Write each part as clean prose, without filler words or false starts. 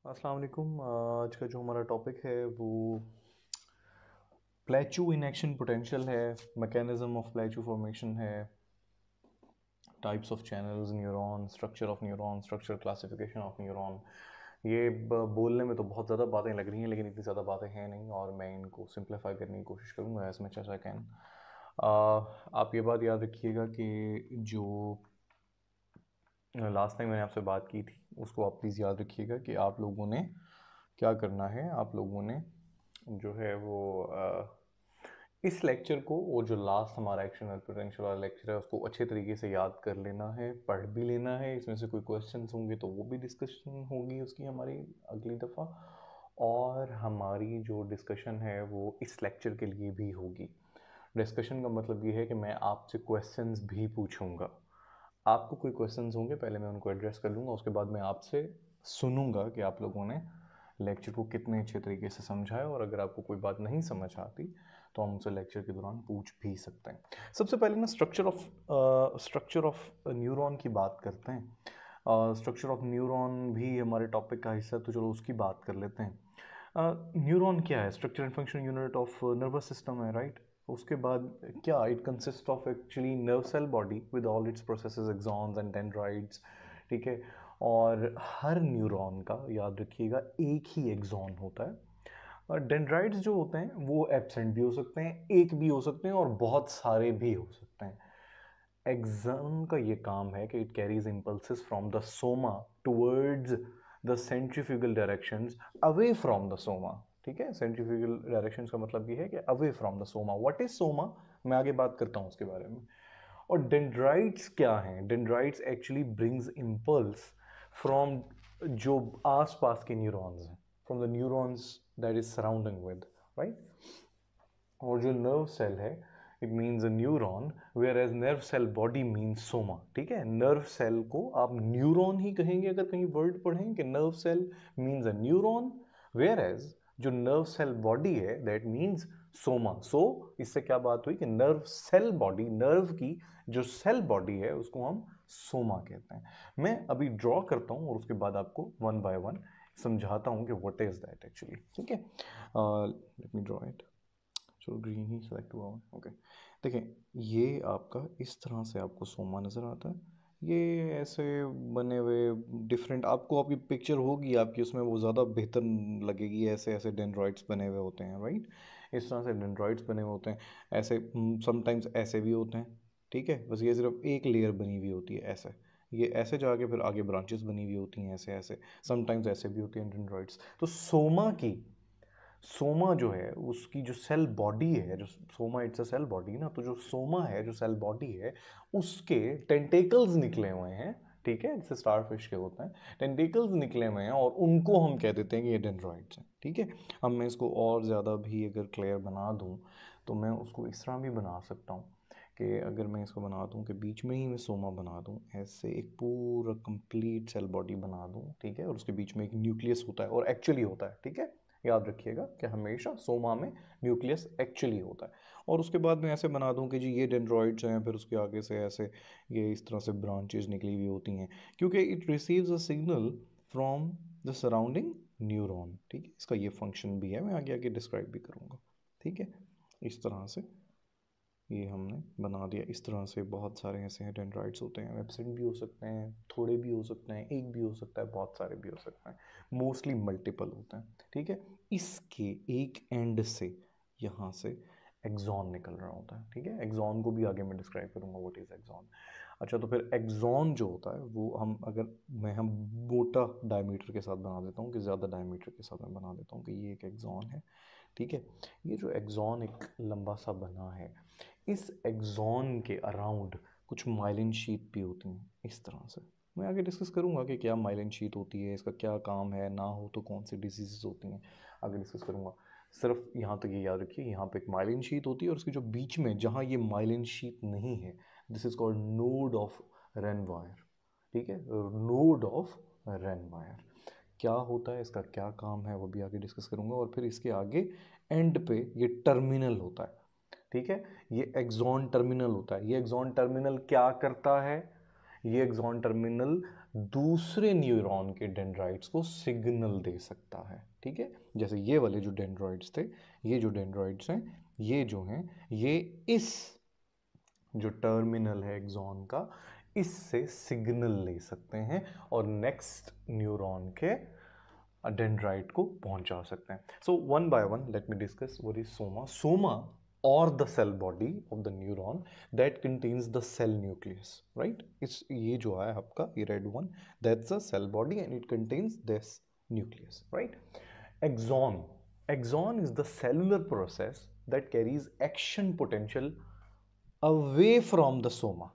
अस्सलाम वालेकुम। आज का जो हमारा टॉपिक है वो प्लेचू इन एक्शन पोटेंशियल है, मैकेनिज्म ऑफ प्लेचू फॉर्मेशन है, types of channels, neuron, structure of neuron, structure classification of neuron. ये बोलने में तो बहुत ज़्यादा बातें लग रही हैं, लेकिन इतनी ज़्यादा बातें हैं नहीं और मैं इनको सिंप्लीफाई करने की कोशिश करूँगा as much as I can. आप ये बात याद रखिएगा कि जो लास्ट टाइम मैंने आपसे बात की थी उसको आप प्लीज़ याद रखिएगा कि आप लोगों ने क्या करना है। आप लोगों ने जो है वो इस लेक्चर को और जो लास्ट हमारा एक्शन पोटेंशियल वाला लेक्चर है उसको अच्छे तरीके से याद कर लेना है, पढ़ भी लेना है। इसमें से कोई क्वेश्चंस होंगे तो वो भी डिस्कशन होगी उसकी हमारी अगली दफ़ा, और हमारी जो डिस्कशन है वो इस लेक्चर के लिए भी होगी। डिस्कशन का मतलब ये है कि मैं आपसे क्वेश्चंस भी पूछूंगा। आपको कोई क्वेश्चंस होंगे, पहले मैं उनको एड्रेस कर लूँगा, उसके बाद मैं आपसे सुनूंगा कि आप लोगों ने लेक्चर को कितने अच्छे तरीके से समझा है, और अगर आपको कोई बात नहीं समझ आती तो हम उसे लेक्चर के दौरान पूछ भी सकते हैं। सबसे पहले ना स्ट्रक्चर ऑफ न्यूरॉन की बात करते हैं। स्ट्रक्चर ऑफ न्यूरॉन भी हमारे टॉपिक का हिस्सा है, तो चलो उसकी बात कर लेते हैं। न्यूरॉन क्या है? Structure and function unit of nervous system है, राइट। उसके बाद क्या, it consist of actually nerve cell body with all its processes, axons and dendrites, ठीक है। और हर न्यूरॉन का याद रखिएगा एक ही एक्सॉन होता है। और डेंड्राइट्स जो होते हैं वो एब्सेंट भी हो सकते हैं, एक भी हो सकते हैं, और बहुत सारे भी हो सकते हैं। एक्सॉन का ये काम है कि it carries impulses from the Soma towards the centrifugal directions away from the Soma, ठीक है। सेंट्रीफ्यूगल डायरेक्शंस का मतलब ये है कि away from the Soma. What is Soma, मैं आगे बात करता हूँ उसके बारे में। और डेंड्राइट्स क्या हैं? Dendrites actually brings impulse from जो आसपास के न्यूरॉन्स हैं, from the neurons that is surrounding with, right. और जो नर्व सेल है it means a neuron, whereas nerve cell body means soma, ठीक है। नर्व सेल को आप न्यूरॉन ही कहेंगे अगर कहीं वर्ड पढ़ें कि nerve cell means a neuron, whereas जो नर्व सेल बॉडी है दैट मीन्स सोमा। सो इससे क्या बात हुई कि नर्व सेल बॉडी, नर्व की जो सेल बॉडी है उसको हम सोमा कहते हैं। मैं अभी ड्रॉ करता हूं और उसके बाद आपको वन बाय वन समझाता हूं कि व्हाट इज दैट एक्चुअली, ठीक है। Let me draw it. चलो ग्रीन ही सेलेक्ट हुआ है, ओके। देखें, ये आपका इस तरह से आपको सोमा नज़र आता है। ये ऐसे बने हुए डिफरेंट, आपको आपकी पिक्चर होगी आपकी उसमें वो ज़्यादा बेहतर लगेगी। ऐसे ऐसे डेंड्राइट्स बने हुए होते हैं, राइट। इस तरह से डेंड्राइट्स बने हुए होते हैं। ऐसे समटाइम्स ऐसे भी होते हैं, ठीक है। बस ये सिर्फ एक लेयर बनी हुई होती है ऐसे, ये ऐसे जाके फिर आगे ब्रांचेस बनी हुई होती हैं ऐसे ऐसे। समटाइम्स ऐसे भी होती हैं डेंड्राइट्स। तो सोमा जो है उसकी जो सेल बॉडी है, जो soma it's a cell body ना, तो जो सोमा है जो सेल बॉडी है उसके टेंटेकल्स निकले हुए हैं, ठीक है। जैसे स्टार फिश के होते हैं, टेंटेकल्स निकले हुए हैं और उनको हम कह देते हैं कि ये डेंड्राइट्स हैं, ठीक है। अब मैं इसको और ज़्यादा भी अगर क्लियर बना दूं तो मैं उसको इस तरह भी बना सकता हूँ कि अगर मैं इसको बना दूं कि बीच में ही मैं सोमा बना दूं, ऐसे एक पूरा कंप्लीट सेल बॉडी बना दूं, ठीक है। और उसके बीच में एक न्यूक्लियस होता है, और एक्चुअली होता है, ठीक है। याद रखिएगा कि हमेशा सोमा में न्यूक्लियस एक्चुअली होता है। और उसके बाद मैं ऐसे बना दूं कि जी ये डेंड्रॉइड्स हैं, फिर उसके आगे से ऐसे ये इस तरह से ब्रांचेज निकली हुई होती हैं, क्योंकि it receives a signal from the surrounding neuron, ठीक है। इसका ये फंक्शन भी है, मैं आगे आगे डिस्क्राइब भी करूँगा, ठीक है। इस तरह से ये हमने बना दिया। इस तरह से बहुत सारे ऐसे हैं डेंड्राइट्स होते हैं, एब्सेंट भी हो सकते हैं, थोड़े भी हो सकते हैं, एक भी हो सकता है, बहुत सारे भी हो सकते हैं, मोस्टली मल्टीपल होते हैं, ठीक है। इसके एक एंड से यहाँ से एक्सॉन निकल रहा होता है, ठीक है। एक्सॉन को भी आगे मैं डिस्क्राइब करूँगा व्हाट इज एक्सॉन। अच्छा, तो फिर एक्सॉन जो होता है वो हम मोटा डायमीटर के साथ बना देता हूँ कि ज़्यादा डायमीटर के साथ मैं बना देता हूँ कि ये एक एक्सॉन है, ठीक है। ये जो एक्सॉन एक लंबा सा बना है, इस एक्सॉन के अराउंड कुछ माइलिन शीट भी होती हैं इस तरह से। मैं आगे डिस्कस करूंगा कि क्या माइलिन शीट होती है, इसका क्या काम है, ना हो तो कौन सी डिजीजेस होती हैं, आगे डिस्कस करूंगा। सिर्फ यहाँ तक ये याद रखिए, यहाँ पे एक माइलिन शीट होती है और उसके जो बीच में जहाँ ये माइलिन शीट नहीं है, this is called node of रेनवायर, ठीक है। नोड ऑफ रेनवायर क्या होता है, इसका क्या काम है, वो भी आगे डिस्कस करूंगा। और फिर इसके आगे एंड पे ये टर्मिनल होता है, ठीक है। ये एक्सॉन टर्मिनल होता है। ये एक्सॉन टर्मिनल क्या करता है? ये एक्सॉन टर्मिनल दूसरे न्यूरॉन के डेंड्राइट्स को सिग्नल दे सकता है, ठीक है। जैसे ये वाले जो डेंड्राइट्स थे, ये जो डेंड्राइट्स हैं, ये जो हैं, ये इस जो टर्मिनल है एक्सॉन का, इससे सिग्नल ले सकते हैं और नेक्स्ट न्यूरॉन के डेंड्राइट को पहुंचा सकते हैं। So one by one let me discuss what is soma. Soma और the cell body of the neuron that contains the cell nucleus, right. इस ये जो है आपका ये red one, that's a cell body and it contains this nucleus, right. Axon is the cellular process that carries action potential away from the soma,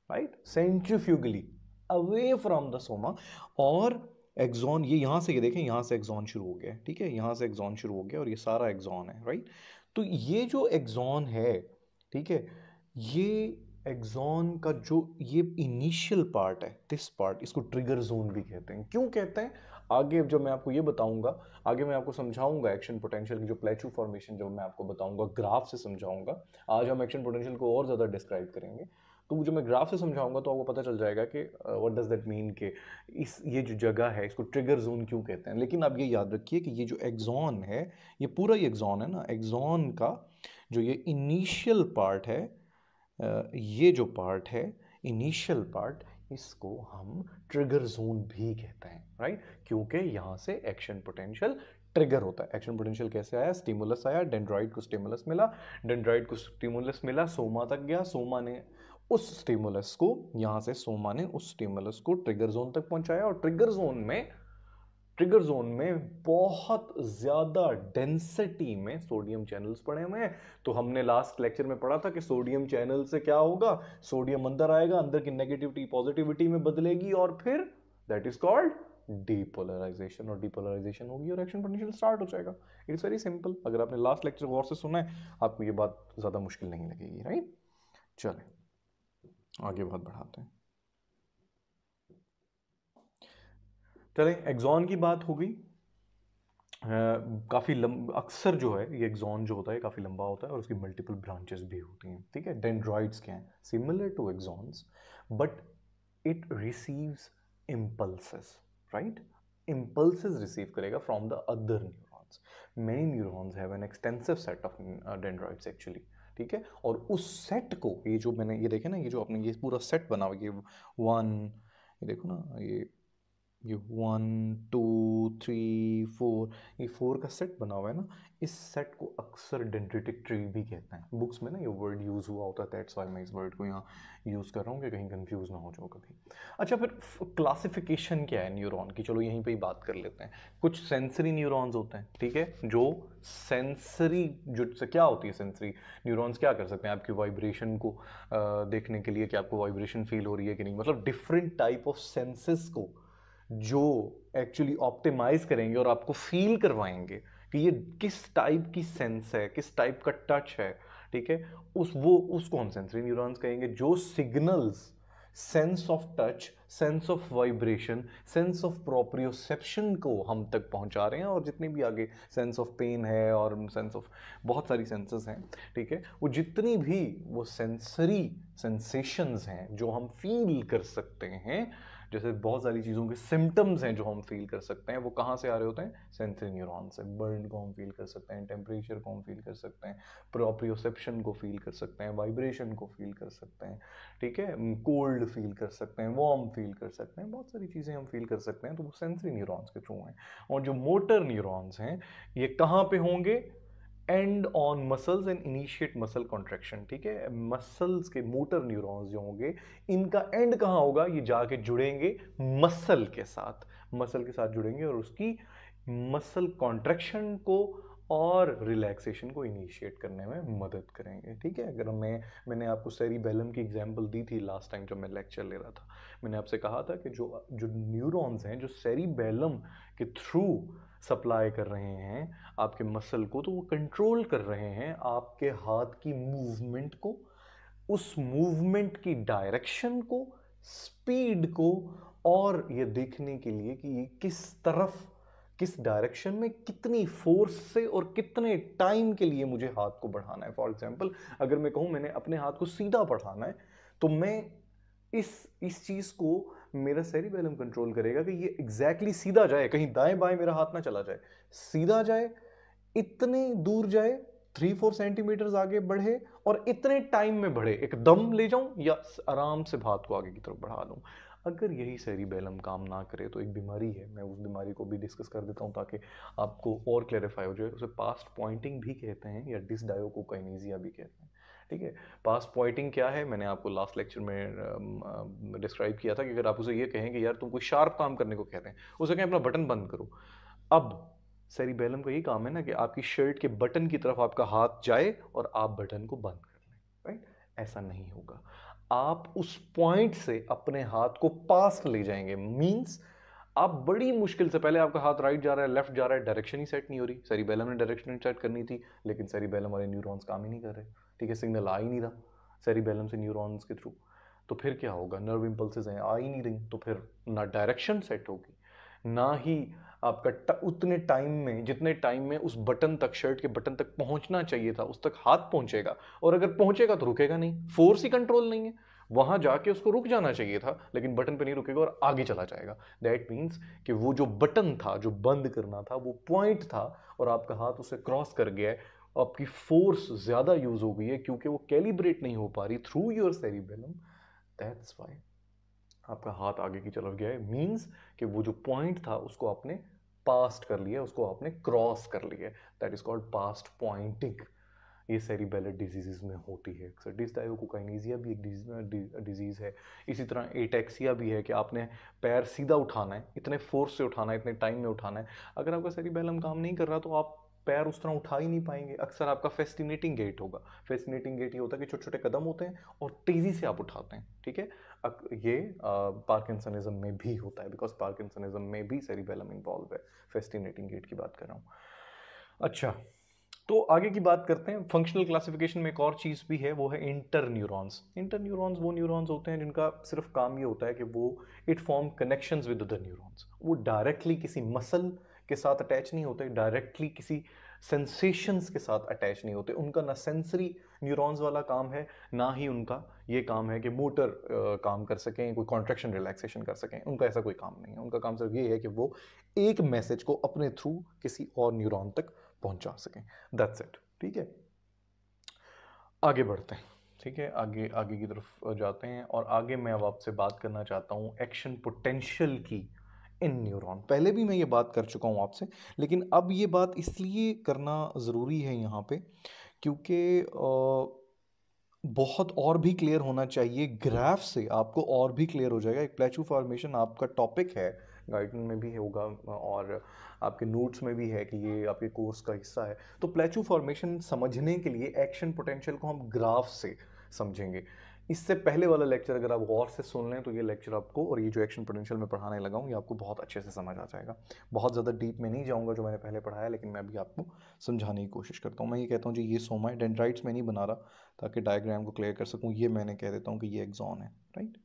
right? Centrifugally away from the soma. और axon ये यहाँ से, ये देखें यहाँ से axon शुरू हो गया है, ठीक है, यहाँ से एक्सॉन शुरू हो गया और ये सारा एक्सॉन है, राइट। तो ये जो एक्सॉन है, ठीक है, ये एक्सॉन का जो ये इनिशियल पार्ट है, दिस पार्ट, इसको ट्रिगर जोन भी कहते हैं। क्यों कहते हैं आगे जब मैं आपको ये बताऊंगा, आगे मैं आपको समझाऊंगा एक्शन पोटेंशियल की जो प्लेटू फॉर्मेशन जब मैं आपको बताऊंगा, ग्राफ से समझाऊंगा। आज हम एक्शन पोटेंशियल को और ज़्यादा डिस्क्राइब करेंगे, तो जो मैं ग्राफ से समझाऊंगा तो आपको पता चल जाएगा कि व्हाट डज दैट मीन कि इस ये जो जगह है इसको ट्रिगर जोन क्यों कहते हैं। लेकिन आप ये याद रखिए कि ये जो एक्सॉन है, ये पूरा ही एक्सॉन है ना, एक्सॉन का जो ये इनिशियल पार्ट है, ये जो पार्ट है इनिशियल पार्ट, इसको हम ट्रिगर जोन भी कहते हैं, राइट। क्योंकि यहाँ से एक्शन पोटेंशियल ट्रिगर होता है। एक्शन पोटेंशियल कैसे आया? स्टिमुलस आया, डेंड्राइट को स्टिमुलस मिला, डेंड्राइट को स्टिमुलस मिला, सोमा तक गया, सोमा ने उस स्टिमुलस को, यहाँ से सोमा ने उस स्टिमुलस को ट्रिगर जोन तक पहुंचाया और ट्रिगर जोन में बहुत ज्यादा डेंसिटी में सोडियम चैनल्स पड़े हुए हैं। तो हमने लास्ट लेक्चर में पढ़ा था कि सोडियम चैनल से क्या होगा, सोडियम अंदर आएगा, अंदर की नेगेटिविटी पॉजिटिविटी में बदलेगी और फिर दैट इज कॉल्ड डीपोलराइजेशन, और डीपोलराइजेशन होगी और एक्शन पोटेंशियल स्टार्ट हो जाएगा। It's very simple. अगर आपने लास्ट लेक्चर गौर से सुना है आपको ये बात ज्यादा मुश्किल नहीं लगेगी, राइट। चले आगे बात बढ़ाते हैं। चले, एक्सॉन की बात हो गई। काफ़ी अक्सर जो है ये एक्सॉन जो होता है काफ़ी लंबा होता है और उसकी मल्टीपल ब्रांचेस भी होती हैं, ठीक है। डेंड्राइट्स क्या हैं? Similar to axons but it receives impulses, right. Impulses receive करेगा from the other neurons. Many neurons have an extensive set of dendrites actually, ठीक है। और उस सेट को, ये जो मैंने ये देखे ना, ये जो आपने ये पूरा सेट बना हुआ, ये वन, ये देखो ना, ये 1 2 3 4, ये 4 का सेट बना हुआ है ना, इस सेट को अक्सर डेंड्रिटिक ट्री भी कहते हैं। बुक्स में ना ये वर्ड यूज़ हुआ होता है, दैट्स व्हाई मैं इस वर्ड को यहाँ यूज़ कर रहा हूँ कि कहीं कंफ्यूज ना हो जाओ कभी। अच्छा, फिर क्लासिफिकेशन क्या है न्यूरॉन की? चलो यहीं पे ही बात कर लेते हैं। कुछ सेंसरी न्यूरॉन्स होते हैं, ठीक है, जो सेंसरी, जो क्या होती है सेंसरी न्यूरॉन्स, क्या कर सकते हैं आपकी वाइब्रेशन को देखने के लिए कि आपको वाइब्रेशन फील हो रही है कि नहीं, मतलब डिफरेंट टाइप ऑफ सेंसेस को जो एक्चुअली ऑप्टिमाइज करेंगे और आपको फील करवाएंगे कि ये किस टाइप की सेंस है, किस टाइप का टच है, ठीक है। उसको हम सेंसरी न्यूरॉन्स कहेंगे, जो signals sense of touch, sense of vibration, sense of proprioception को हम तक पहुंचा रहे हैं। और जितनी भी आगे सेंस ऑफ पेन है और सेंस ऑफ बहुत सारी सेंसेस हैं, ठीक है, वो जितनी भी वो सेंसरी सेंसेशंस हैं जो हम फील कर सकते हैं, जैसे बहुत सारी चीज़ों के सिम्टम्स हैं जो हम फील कर सकते हैं, वो कहाँ से आ रहे होते हैं? सेंसरी न्यूरॉन से। बर्न को हम फील कर सकते हैं, टेम्परेचर को हम फील कर सकते हैं, प्रोप्रियोसेप्शन को फील कर सकते हैं, वाइब्रेशन को फील कर सकते हैं, ठीक है, कोल्ड फील कर सकते हैं, वार्म फील कर सकते हैं, बहुत सारी चीज़ें हम फील कर सकते हैं, तो वो सेंसरी न्यूरॉन्स के थ्रू हैं। और जो मोटर न्यूरॉन्स हैं ये कहाँ पे होंगे? And on muscles and initiate muscle contraction, ठीक है। मसल्स के मोटर न्यूरॉन्स जो होंगे, इनका एंड कहाँ होगा? ये जाके जुड़ेंगे मसल के साथ, मसल के साथ जुड़ेंगे और उसकी मसल कॉन्ट्रैक्शन को और रिलैक्सेशन को इनिशिएट करने में मदद करेंगे, ठीक है। अगर मैंने आपको सेरिबेलम की एग्जांपल दी थी लास्ट टाइम जब मैं लेक्चर ले रहा था, मैंने आपसे कहा था कि जो न्यूरॉन्स हैं जो सेरिबेलम के थ्रू सप्लाई कर रहे हैं आपके मसल को, तो वो कंट्रोल कर रहे हैं आपके हाथ की मूवमेंट को, उस मूवमेंट की डायरेक्शन को, स्पीड को, और ये देखने के लिए कि ये किस डायरेक्शन में कितनी फोर्स से और कितने टाइम के लिए मुझे हाथ को बढ़ाना है। फॉर एग्जांपल, अगर मैं कहूं मैंने अपने हाथ को सीधा बढ़ाना है, तो मैं इस चीज को मेरा सेरिबेलम कंट्रोल करेगा कि ये एग्जैक्टली सीधा जाए, कहीं दाएं बाएं मेरा हाथ ना चला जाए, सीधा जाए, इतने दूर जाए, 3-4 सेंटीमीटर आगे बढ़े और इतने टाइम में बढ़े, एकदम ले जाऊं या आराम से हाथ को आगे की तरफ बढ़ा लूं। अगर यही सेरिबेलम काम ना करे तो एक बीमारी है, मैं उस बीमारी को भी डिस्कस कर देता हूं ताकि आपको और क्लैरिफाई हो जाए। उसे पास्ट पॉइंटिंग भी कहते हैं या डिसडायोकोकाइनेसिया भी कहते हैं। ठीक है, पास्ट पॉइंटिंग क्या है, मैंने आपको लास्ट लेक्चर में डिस्क्राइब किया था कि अगर आप उसे ये कहें कि यार तुम कोई शार्प काम करने को कहते हैं, उसे कहें अपना बटन बंद करो। अब सेरिबेलम का यही काम है ना कि आपकी शर्ट के बटन की तरफ आपका हाथ जाए और आप बटन को बंद कर लें, राइट? ऐसा नहीं होगा, आप उस पॉइंट से अपने हाथ को पास ले जाएंगे। मींस आप बड़ी मुश्किल से, पहले आपका हाथ राइट जा रहा है, लेफ्ट जा रहा है, डायरेक्शन ही सेट नहीं हो रही, सेरिबेलम ने डायरेक्शन सेट करनी थी, लेकिन सेरिबेलम वाले न्यूरॉन्स काम ही नहीं कर रहे। ठीक है, सिग्नल आ ही नहीं रहा सेरिबेलम से न्यूरॉन्स के थ्रू, तो फिर क्या होगा, नर्व इंपल्सेस हैं, आ ही नहीं रही, तो फिर ना डायरेक्शन सेट होगी, ना ही आपका उतने टाइम में, जितने टाइम में उस बटन तक, शर्ट के बटन तक पहुंचना चाहिए था, उस तक हाथ पहुंचेगा, और अगर पहुंचेगा तो रुकेगा नहीं, फोर्स ही कंट्रोल नहीं है। वहां जाके उसको रुक जाना चाहिए था, लेकिन बटन पे नहीं रुकेगा और आगे चला जाएगा। दैट मीन्स कि वो जो बटन था, जो बंद करना था, वो पॉइंट था, और आपका हाथ उसे क्रॉस कर गया है, आपकी फोर्स ज्यादा यूज हो गई है क्योंकि वो कैलिब्रेट नहीं हो पा रही through your cerebellum. That's why आपका हाथ आगे की तरफ गया है। मीन्स कि वो जो पॉइंट था उसको आपने पास्ट कर लिया, उसको आपने क्रॉस कर लिया। That is called past pointing. ये सेरिबेलर डिजीजेस में होती है अक्सर। डिसडायोकोकाइनेसिया भी एक डिजीज है। इसी तरह एटेक्सिया भी है कि आपने पैर सीधा उठाना है, इतने फोर्स से उठाना है, इतने टाइम में उठाना है। अगर आपका सेरिबेलम काम नहीं कर रहा तो आप पैर उस तरह उठा ही नहीं पाएंगे। अक्सर आपका फेस्टिनेटिंग गेट होगा। फेस्टिनेटिंग गेट ये होता है कि छोटे छोटे कदम होते हैं और तेजी से आप उठाते हैं। ठीक है, ये पार्किंसनिज्म में भी होता है, बिकॉज पार्किंसनिज्म में भी सेरिबेलम इन्वॉल्व है। फेस्टिनेटिंग गेट की बात कर रहा हूँ। अच्छा, तो आगे की बात करते हैं। फंक्शनल क्लासिफिकेशन में एक और चीज भी है, वो है इंटर न्यूरॉन्स। इंटर न्यूरॉन्स वो न्यूरॉन्स होते हैं जिनका सिर्फ काम ये होता है कि वो it form connections with other neurons. वो डायरेक्टली किसी मसल के साथ अटैच नहीं होते, डायरेक्टली किसी सेंसेशंस के साथ अटैच नहीं होते। उनका ना सेंसरी न्यूरॉन्स वाला काम है, ना ही उनका ये काम है कि मोटर काम कर सकें, कोई कॉन्ट्रैक्शन रिलैक्सेशन कर सकें। उनका ऐसा कोई काम नहीं है। उनका काम सिर्फ ये है कि वो एक मैसेज को अपने थ्रू किसी और न्यूरॉन तक पहुंचा सकें। That's it. ठीक है, आगे बढ़ते हैं। ठीक है, आगे आगे की तरफ जाते हैं, और आगे मैं अब आपसे बात करना चाहता हूं एक्शन पोटेंशियल की इन न्यूरॉन। पहले भी मैं ये बात कर चुका हूं आपसे, लेकिन अब ये बात इसलिए करना ज़रूरी है यहाँ पे क्योंकि बहुत और भी क्लियर होना चाहिए। ग्राफ से आपको और भी क्लियर हो जाएगा। एक प्लेचू फॉर्मेशन आपका टॉपिक है, गाइडलाइन में भी होगा और आपके नोट्स में भी है कि ये आपके कोर्स का हिस्सा है। तो प्लेचू फॉर्मेशन समझने के लिए एक्शन पोटेंशियल को हम ग्राफ से समझेंगे। इससे पहले वाला लेक्चर अगर आप गौर से सुन लें तो ये लेक्चर आपको, और ये जो एक्शन पोटेंशियल में पढ़ाने लगा हूँ, ये आपको बहुत अच्छे से समझ आ जाएगा। बहुत ज़्यादा डीप में नहीं जाऊँगा जो मैंने पहले पढ़ाया, लेकिन मैं अभी आपको समझाने की कोशिश करता हूँ। मैं ये कहता हूँ जी ये सोमा है, डेंड्राइट्स में नहीं बना रहा ताकि डायग्राम को क्लियर कर सकूँ। ये मैंने कह देता हूँ कि ये एक्सॉन है, राइट?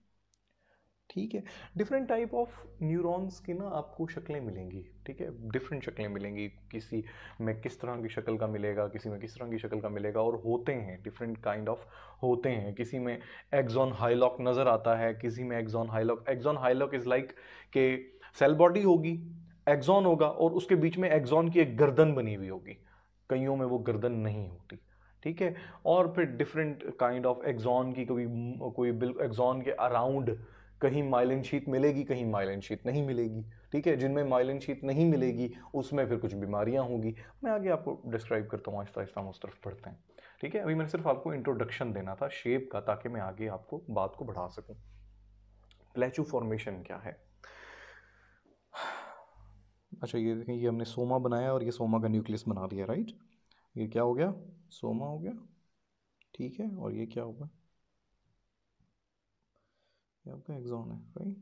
ठीक है, डिफरेंट टाइप ऑफ न्यूरॉन्स की ना आपको शक्लें मिलेंगी। ठीक है, डिफरेंट शक्लें मिलेंगी, किसी में किस तरह की शक्ल का मिलेगा, किसी में किस तरह की शक्ल का मिलेगा, और होते हैं डिफरेंट काइंड ऑफ होते हैं। किसी में एक्सॉन हाइलॉक नज़र आता है, किसी में एक्सॉन हाइलॉक। एक्सॉन हाइलॉक इज लाइक के सेल बॉडी होगी, एक्सॉन होगा और उसके बीच में एक्सॉन की एक गर्दन बनी हुई होगी। कईयों में वो गर्दन नहीं होती। ठीक है, और फिर डिफरेंट काइंड ऑफ एक्सॉन की कोई कोई एक्सॉन के अराउंड कहीं माइलिन शीट मिलेगी, कहीं माइलिन शीट नहीं मिलेगी। ठीक है, जिनमें माइलिन शीट नहीं मिलेगी उसमें फिर कुछ बीमारियां होंगी। मैं आगे आपको डिस्क्राइब करता हूँ, आहिस्ता आहिस्ता हम उस तरफ पढ़ते हैं। ठीक है, अभी मैंने सिर्फ आपको इंट्रोडक्शन देना था शेप का, ताकि मैं आगे आपको बात को बढ़ा सकूं। प्लेचू फॉर्मेशन क्या है? अच्छा, ये देखें, ये हमने सोमा बनाया और ये सोमा का न्यूक्लियस बना दिया, राइट? ये क्या हो गया? सोमा हो गया। ठीक है, और ये क्या होगा? ये आपका एक्सॉन है, राइट?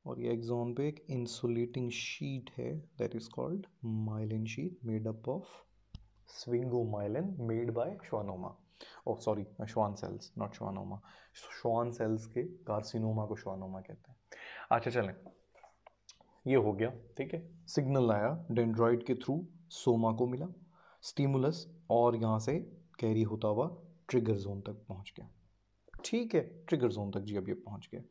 और ये एक्सॉन पे एक इंसुलेटिंग शीट है, that is called myelin sheet, made up of sphingomyelin, made by schwannoma. Oh sorry, Schwann cells, not schwannoma. Schwann cells के कार्सिनोमा को श्वानोमा कहते हैं। अच्छा चलें, ये हो गया। ठीक है, सिग्नल आया डेंड्रॉइड के थ्रू, सोमा को मिला स्टिमुलस, और यहाँ से कैरी होता हुआ ट्रिगर जोन तक पहुँच गया। ठीक है, ट्रिगर जोन तक जी अब ये पहुँच गया।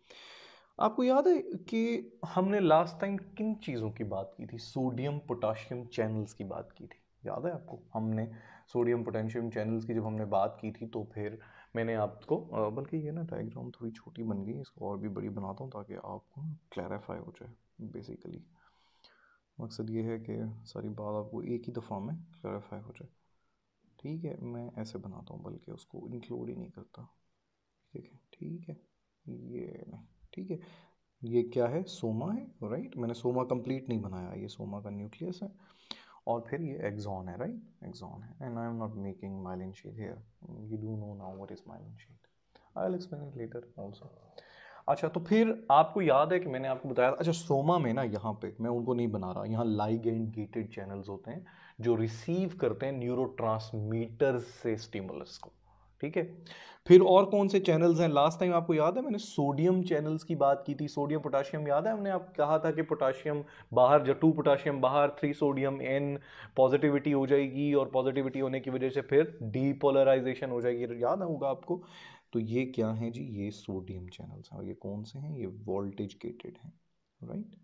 आपको याद है कि हमने लास्ट टाइम किन चीज़ों की बात की थी? सोडियम पोटाशियम चैनल्स की बात की थी, याद है आपको? हमने सोडियम पोटेशियम चैनल्स की जब हमने बात की थी तो फिर मैंने आपको बल्कि ये ना डायग्राम थोड़ी छोटी बन गई, इसको और भी बड़ी बनाता हूँ ताकि आपको क्लैरिफाई हो जाए। बेसिकली मकसद ये है कि सारी बात आपको एक ही दफ़ा में क्लैरिफाई हो जाए। ठीक है, मैं ऐसे बनाता हूँ, बल्कि उसको इंक्लूड ही नहीं करता। ठीक है, ठीक है, ये नहीं, ठीक है। ये क्या है? सोमा है, राइट? मैंने सोमा कंप्लीट नहीं बनाया, ये सोमा का न्यूक्लियस है और फिर ये एक्सॉन है, राइट? एक्सॉन है and I am not making myelin sheath here, you do know now what is myelin sheath, I will explain it later also. अच्छा, तो फिर आपको याद है कि मैंने आपको बताया, अच्छा सोमा में ना यहाँ पे मैं उनको नहीं बना रहा, यहाँ लाइगेंड गेटेड चैनल्स होते हैं जो रिसीव करते हैं न्यूरोट्रांसमीटर्स से स्टिमुलस को, ठीक है। फिर और कौन से चैनल्स हैं? लास्ट टाइम आपको याद है मैंने सोडियम चैनल्स की बात की थी, सोडियम पोटाशियम, याद है हमने आप कहा था कि पोटाशियम बाहर, जो 2 पोटाशियम बाहर 3 सोडियम, N पॉजिटिविटी हो जाएगी और पॉजिटिविटी होने की वजह से फिर डीपोलराइजेशन हो जाएगी, याद होगा आपको? तो ये क्या है जी? ये सोडियम चैनल्स हैं और ये कौन से हैं? ये वोल्टेज गेटेड हैं, राइट?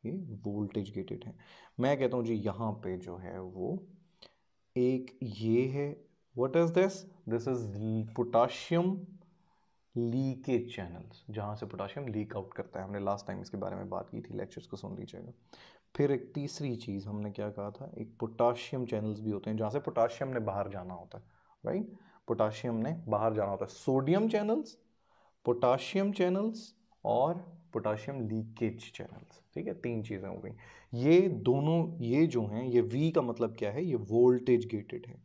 ये वोल्टेज गेटेड हैं। मैं कहता हूँ जी यहाँ पे जो है वो एक ये है, what is this? This is potassium leakage channels, जहाँ से पोटाशियम लीक आउट करता है। हमने लास्ट टाइम इसके बारे में बात की थी, लेक्चर्स को सुन लीजिएगा। फिर एक तीसरी चीज़ हमने क्या कहा था, एक पोटाशियम चैनल्स भी होते हैं जहाँ से पोटाशियम ने बाहर जाना होता है, राइट? पोटाशियम ने बाहर जाना होता है। सोडियम चैनल्स, पोटाशियम चैनल्स और पोटाशियम लीकेज चैनल्स, ठीक है? 3 चीज़ें हो गई। ये दोनों, ये जो हैं, ये V का मतलब क्या है? ये वोल्टेज गेटेड है,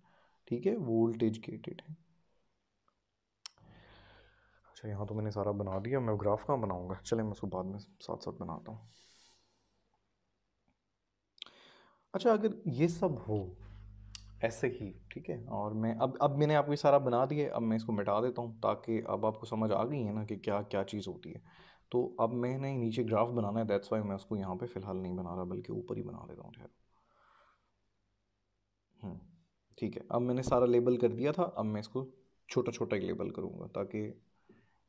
ठीक है? वोल्टेज गेटेड है। अच्छा, यहाँ तो मैंने सारा बना दिया, मैं ग्राफ कहाँ बनाऊंगा? चले मैं उसको बाद में साथ साथ बनाता हूँ। अच्छा, अगर ये सब हो ऐसे ही, ठीक है, और मैं अब मैंने आपको ये सारा बना दिया, अब मैं इसको मिटा देता हूँ ताकि अब आपको समझ आ गई है ना कि क्या क्या चीज़ होती है। तो अब मैंने नीचे ग्राफ बनाना है, दैट्स वाई मैं उसको यहाँ पे फ़िलहाल नहीं बना रहा, बल्कि ऊपर ही बना देता हूँ। ठहरो, ठीक है, अब मैंने सारा लेबल कर दिया था, अब मैं इसको छोटा छोटा ही लेबल करूँगा ताकि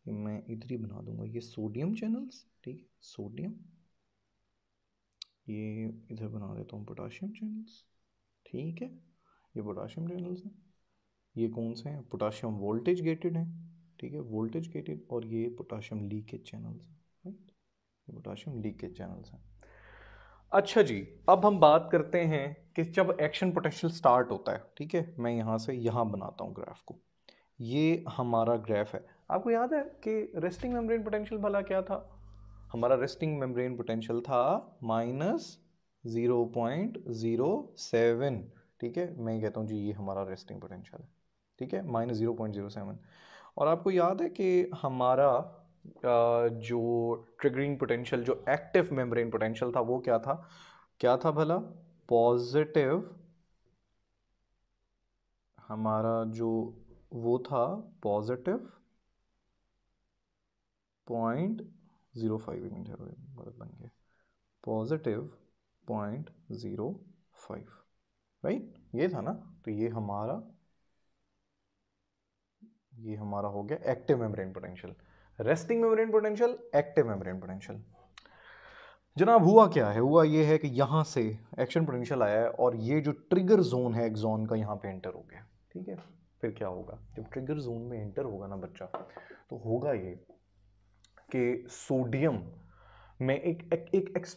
मैं इधर ही बना दूंगा। ये सोडियम चैनल्स, ठीक है, सोडियम, ये इधर बना देता हूँ पोटाशियम चैनल्स, ठीक है, ये पोटाशियम चैनल्स हैं। ये कौन से हैं? पोटाशियम वोल्टेज गेटेड हैं, ठीक है, वोल्टेज गेटेड। और ये पोटाशियम लीकेज चैनल्स हैं, राइट? ये पोटाशियम लीकेज चैनल्स हैं। अच्छा जी, अब हम बात करते हैं कि जब एक्शन पोटेंशियल स्टार्ट होता है, ठीक है, मैं यहाँ से यहाँ बनाता हूँ ग्राफ को, ये हमारा ग्राफ है। आपको याद है कि रेस्टिंग मेम्ब्रेन पोटेंशियल भला क्या था? हमारा रेस्टिंग मेम्ब्रेन पोटेंशियल था -0.07, ठीक है। मैं कहता हूँ जी ये हमारा रेस्टिंग पोटेंशियल है, ठीक है, -0.07। और आपको याद है कि हमारा जो ट्रिगरिंग पोटेंशियल, जो एक्टिव मेम्ब्रेन पोटेंशियल था, वो क्या था? क्या था भला? पॉजिटिव, हमारा जो वो था पॉजिटिव 0.05 मतलब बन गया पॉजिटिव 0.05, राइट? ये था ना? तो ये हमारा हो गया active membrane potential, resting membrane potential, active membrane potential. जनाब हुआ क्या है? हुआ ये है कि यहाँ से एक्शन पोटेंशियल आया है और ये जो ट्रिगर जोन है एक्सॉन का, यहाँ पे एंटर हो गया, ठीक है। फिर क्या होगा? जब ट्रिगर जोन में एंटर होगा ना बच्चा, तो होगा ये कि सोडियम में एक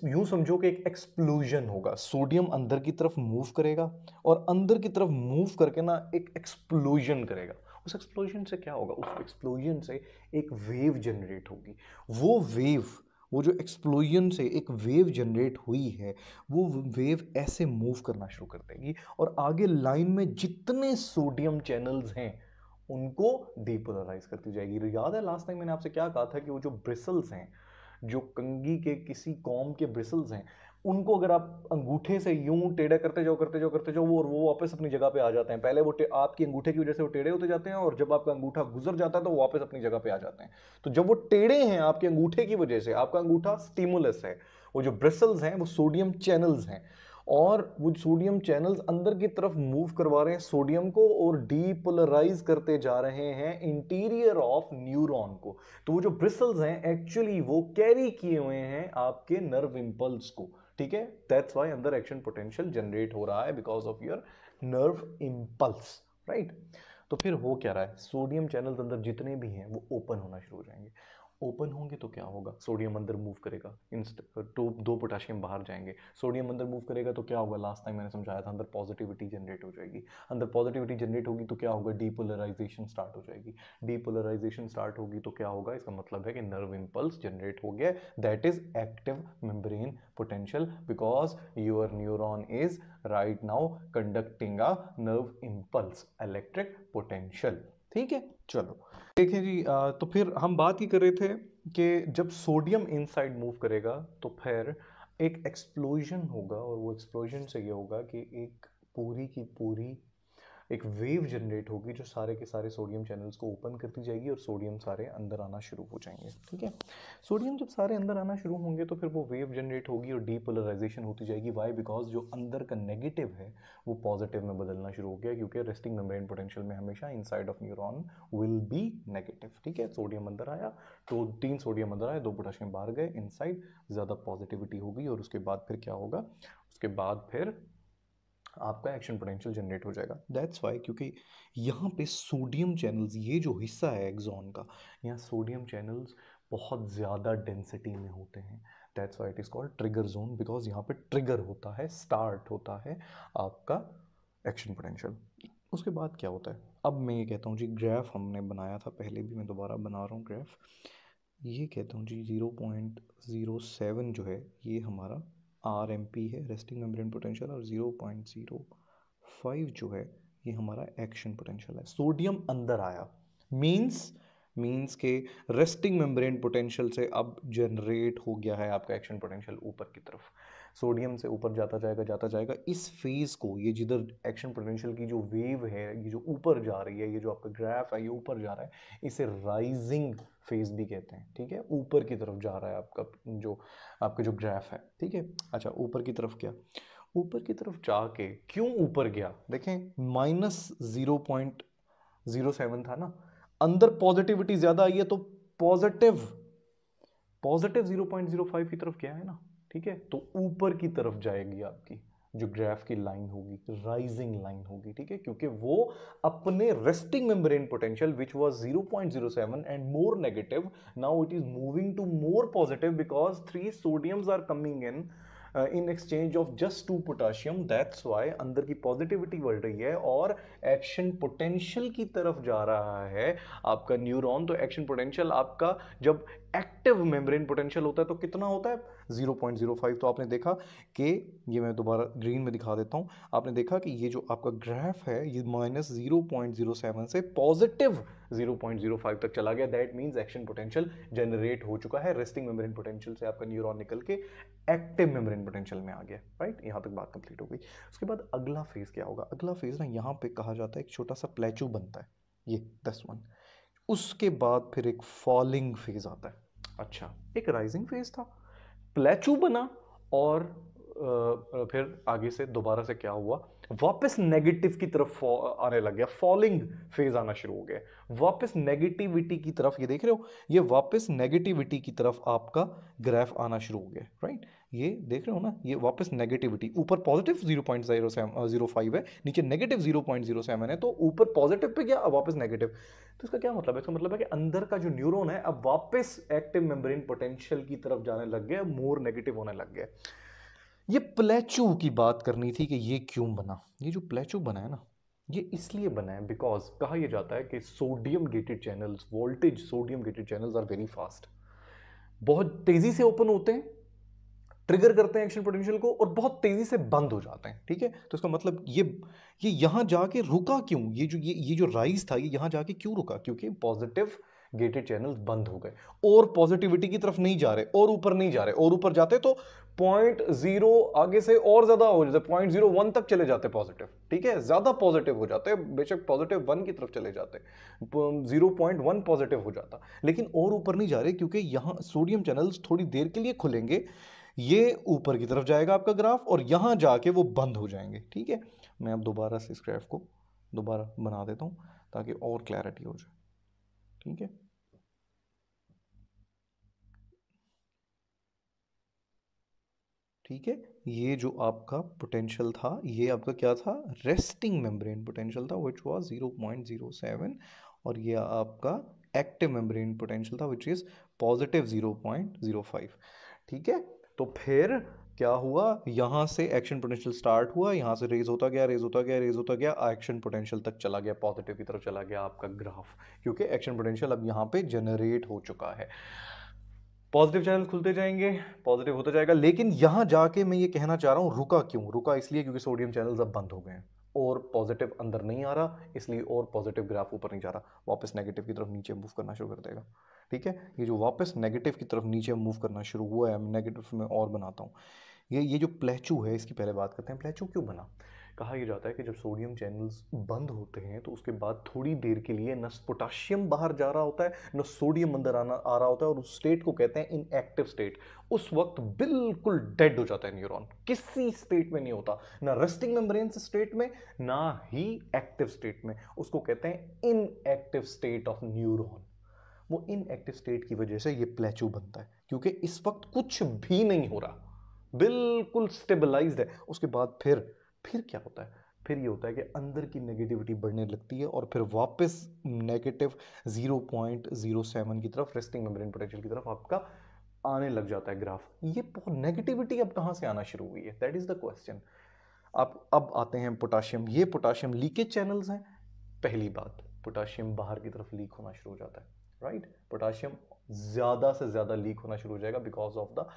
यूं समझो कि एक एक्सप्लोजन होगा। सोडियम अंदर की तरफ मूव करेगा और अंदर की तरफ मूव करके ना एक एक्सप्लोजन करेगा। उस एक्सप्लोजन से क्या होगा? उस एक्सप्लोजन से एक वेव जनरेट होगी। वो वेव, वो जो एक्सप्लोजन से एक वेव जनरेट हुई है, वो वेव ऐसे मूव करना शुरू कर देगी और आगे लाइन में जितने सोडियम चैनल्स हैं उनको डीपोलराइज करती जाएगी। याद है लास्ट टाइम मैंने आपसे क्या कहा था कि वो जो ब्रिसल्स हैं, जो कंघी के किसी कॉम के ब्रिसल्स हैं, उनको अगर आप अंगूठे से यूं टेढ़ा करते जाओ वो वापस अपनी जगह पे आ जाते हैं। पहले वो आपकी अंगूठे की वजह से वो टेढ़े होते जाते हैं और जब आपका अंगूठा गुजर जाता है तो वो वापस अपनी जगह पे आ जाते हैं। तो जब वो टेढ़े हैं आपके अंगूठे की वजह से, आपका अंगूठा स्टिमुलस है, वो जो ब्रिसल्स हैं वो सोडियम चैनल्स हैं, और वो सोडियम चैनल्स अंदर की तरफ मूव करवा रहे हैं सोडियम को और डीपोलराइज करते जा रहे हैं इंटीरियर ऑफ न्यूरॉन को। तो वो जो ब्रिसल्स हैं एक्चुअली वो कैरी किए हुए हैं आपके नर्व इंपल्स को, ठीक है। दैट्स व्हाई अंदर एक्शन पोटेंशियल जनरेट हो रहा है because of your nerve impulse, right. तो फिर हो क्या रहा है, सोडियम चैनल्स अंदर जितने भी हैं वो ओपन होना शुरू हो जाएंगे। ओपन होंगे तो क्या होगा, सोडियम अंदर मूव करेगा, दो पोटेशियम बाहर जाएंगे। सोडियम अंदर मूव करेगा तो क्या होगा, लास्ट टाइम मैंने समझाया था, अंदर पॉजिटिविटी जनरेट हो जाएगी। अंदर पॉजिटिविटी जनरेट होगी तो क्या होगा, डीपोलराइजेशन स्टार्ट हो जाएगी। डीपोलराइजेशन स्टार्ट होगी तो क्या होगा, इसका मतलब है कि नर्व इंपल्स जनरेट हो गया। That is active membrane potential because your neuron is right now conducting a nerve impulse, electric potential, ठीक है। चलो देखें जी, तो फिर हम बात ही कर रहे थे कि जब सोडियम इनसाइड मूव करेगा तो फिर एक एक्सप्लोजन होगा, और वो एक्सप्लोजन से ये होगा कि एक पूरी की पूरी एक वेव जनरेट होगी जो सारे के सारे सोडियम चैनल्स को ओपन करती जाएगी और सोडियम सारे अंदर आना शुरू हो जाएंगे, ठीक है। सोडियम जब सारे अंदर आना शुरू होंगे तो फिर वो वेव जनरेट होगी और डीपोलराइजेशन होती जाएगी। वाई, बिकॉज जो अंदर का नेगेटिव है वो पॉजिटिव में बदलना शुरू हो गया, क्योंकि रेस्टिंग मेम्ब्रेन पोटेंशियल में हमेशा inside of neuron will be negative, ठीक है। सोडियम अंदर आया तो 3 सोडियम अंदर आए, 2 पोटेशियम बाहर गए, इनसाइड ज़्यादा पॉजिटिविटी होगी और उसके बाद फिर क्या होगा, उसके बाद फिर आपका एक्शन पोटेंशियल जनरेट हो जाएगा। दैट्स वाई, क्योंकि यहाँ पे सोडियम चैनल्स, ये जो हिस्सा है एक्सॉन का, यहाँ सोडियम चैनल्स बहुत ज़्यादा डेंसिटी में होते हैं। That's why it is called trigger zone, because यहाँ पे ट्रिगर होता है, स्टार्ट होता है आपका एक्शन पोटेंशियल। उसके बाद क्या होता है, अब मैं ये कहता हूँ जी, ग्राफ हमने बनाया था पहले भी, मैं दोबारा बना रहा हूँ ग्राफ। ये कहता हूँ जी 0.07 जो है ये हमारा RMP है, रेस्टिंग मेम्ब्रेन पोटेंशियल, और 0.05 जो है ये हमारा एक्शन पोटेंशियल है। सोडियम अंदर आया मींस के रेस्टिंग मेम्ब्रेन पोटेंशियल से अब जनरेट हो गया है आपका एक्शन पोटेंशियल ऊपर की तरफ। सोडियम से ऊपर जाता जाएगा इस फेज को, ये जिधर एक्शन पोटेंशियल की जो वेव है ये जो ऊपर जा रही है, ये जो आपका ग्राफ है ये ऊपर जा रहा है, इसे राइजिंग फेज भी कहते हैं, ठीक है। ऊपर की तरफ जा रहा है आपका जो ग्राफ है, ठीक है। अच्छा, ऊपर की तरफ क्या, ऊपर की तरफ जाके क्यों ऊपर गया, देखें -0.07 था ना, अंदर पॉजिटिविटी ज्यादा आई है तो पॉजिटिव 0.05 की तरफ गया है ना, ठीक है। तो ऊपर की तरफ जाएगी आपकी जो ग्राफ की लाइन होगी, राइजिंग लाइन होगी, ठीक है, क्योंकि वो अपने resting membrane potential which was 0.07 and more negative, now it is moving to more positive because 3 sodiums are coming in exchange of just 2 potassium. That's why अंदर की पॉजिटिविटी बढ़ रही है और एक्शन पोटेंशियल की तरफ जा रहा है आपका न्यूरॉन। तो एक्शन पोटेंशियल आपका जब एक्टिव मेम्ब्रेन पोटेंशियल होता है तो कितना होता है, 0.05। तो आपने देखा कि ये मैं दोबारा ग्रीन में दिखा देता हूं, आपने देखा कि ये जो आपका ग्राफ है ये -0.07 से पॉजिटिव 0.05 तक चला गया। That means action potential generate हो चुका है, रेस्टिंग मेम्ब्रेन पोटेंशियल से आपका न्यूरॉन निकल के एक्टिव मेम्ब्रेन पोटेंशियल में आ गया, राइट। यहां तक बात कंप्लीट हो गई। उसके बाद अगला फेज क्या होगा, अगला फेज ना यहाँ पे कहा जाता है एक छोटा सा प्लेचू बनता है, ये 10 उसके बाद फिर एक फॉलिंग फेज आता है। अच्छा, एक राइजिंग फेज था, प्लेचू बना, और फिर आगे से दोबारा से क्या हुआ, वापस नेगेटिव की तरफ आने लग गया, फॉलिंग फेज आना शुरू हो गया, वापस नेगेटिविटी की तरफ, ये देख रहे हो, ये वापस नेगेटिविटी की तरफ आपका ग्राफ आना शुरू हो गया, राइट। ये देख रहे हो ना, ये वापस नेगेटिविटी, ऊपर पॉजिटिव 0.05 है, नीचे नेगेटिव 0.07 है, तो ऊपर पॉजिटिव पे गया, अब वापस नेगेटिव। तो इसका क्या मतलब है, इसका मतलब है कि अंदर का जो न्यूरॉन है अब वापस एक्टिव मेम्ब्रेन पोटेंशियल की तरफ जाने लग गया, मोर नेगेटिव होने लग गया। ये प्लेचू की बात करनी थी कि ये क्यों बना, ये जो प्लेचू बना है ना, ये इसलिए बना है बिकॉज कहा यह जाता है कि sodium gated channels, voltage sodium gated channels are very fast, बहुत तेजी से ओपन होते हैं, ट्रिगर करते हैं एक्शन पोटेंशियल को, और बहुत तेजी से बंद हो जाते हैं, ठीक है। तो इसका मतलब ये यहां जाके रुका क्यों, ये जो राइज था ये यहां जाके क्यों रुका, क्योंकि पॉजिटिव गेटेड चैनल्स बंद हो गए और पॉजिटिविटी की तरफ नहीं जा रहे और ऊपर नहीं जा रहे, और ऊपर जाते तो 0.0 आगे से और ज्यादा हो जाते, 0.01 तक चले जाते पॉजिटिव, ठीक है, ज्यादा पॉजिटिव हो जाते, बेशक पॉजिटिव 1 की तरफ चले जाते, 0.1 पॉजिटिव हो जाता, लेकिन और ऊपर नहीं जा रहे, क्योंकि यहां सोडियम चैनल्स थोड़ी देर के लिए खुलेंगे, ये ऊपर की तरफ जाएगा आपका ग्राफ और यहां जाके वो बंद हो जाएंगे। ठीक है, मैं अब दोबारा से इस ग्राफ को दोबारा बना देता हूं ताकि और क्लैरिटी हो जाए। ठीक है, ठीक है, ये जो आपका पोटेंशियल था ये आपका क्या था, रेस्टिंग मेम्ब्रेन पोटेंशियल था विच वाज 0.07, और ये आपका एक्टिव मेम्ब्रेन पोटेंशियल था विच इज पॉजिटिव 0.05। ठीक है, तो फिर क्या हुआ, यहां से एक्शन पोटेंशियल स्टार्ट हुआ, यहां से रेज होता गया रेज होता गया रेज होता गया, एक्शन पोटेंशियल तक चला गया, पॉजिटिव की तरफ चला गया आपका ग्राफ, क्योंकि एक्शन पोटेंशियल अब यहां पे जनरेट हो चुका है। पॉजिटिव चैनल खुलते जाएंगे, पॉजिटिव होता जाएगा, लेकिन यहां जाके मैं ये कहना चाह रहा हूं रुका क्यों, रुका इसलिए क्योंकि सोडियम चैनल्स अब बंद हो गए हैं और पॉजिटिव अंदर नहीं आ रहा, इसलिए और पॉजिटिव ग्राफ ऊपर नहीं जा रहा, वापस नेगेटिव की तरफ नीचे मूव करना शुरू कर देगा। ठीक है, ये जो वापस नेगेटिव की तरफ नीचे मूव करना शुरू हुआ है, नेगेटिव में और बनाता हूँ, ये जो प्लेचू है इसकी पहले बात करते हैं। प्लेचू क्यों बना? कहा यह जाता है कि जब सोडियम चैनल्स बंद होते हैं तो उसके बाद थोड़ी देर के लिए न पोटाशियम बाहर जा रहा होता है न सोडियम अंदर आ रहा होता है, और उस स्टेट को कहते हैं इनएक्टिव स्टेट। उस वक्त बिल्कुल डेड हो जाता है न्यूरॉन, किसी स्टेट में नहीं होता, ना रेस्टिंग मेम्ब्रेन स्टेट में ना ही एक्टिव स्टेट में, उसको कहते हैं इनएक्टिव स्टेट ऑफ न्यूरॉन। वो इनएक्टिव स्टेट की वजह से ये प्लेचू बनता है, क्योंकि इस वक्त कुछ भी नहीं हो रहा, बिल्कुल स्टेबलाइज्ड है। उसके बाद फिर क्या होता है, फिर ये होता है कि अंदर की नेगेटिविटी बढ़ने लगती है और फिर वापस नेगेटिव 0.07 की तरफ, रेस्टिंग मेम्ब्रेन पोटेंशियल की तरफ आपका आने लग जाता है ग्राफ। ये नेगेटिविटी अब कहां से आना शुरू हुई है, दैट इज द क्वेश्चन। आप अब आते हैं पोटाशियम, ये पोटाशियम लीकेज चैनल्स हैं। पहली बात, पोटाशियम बाहर की तरफ लीक होना शुरू हो जाता है, राइट। पोटाशियम ज्यादा से ज्यादा लीक होना शुरू हो जाएगा because of the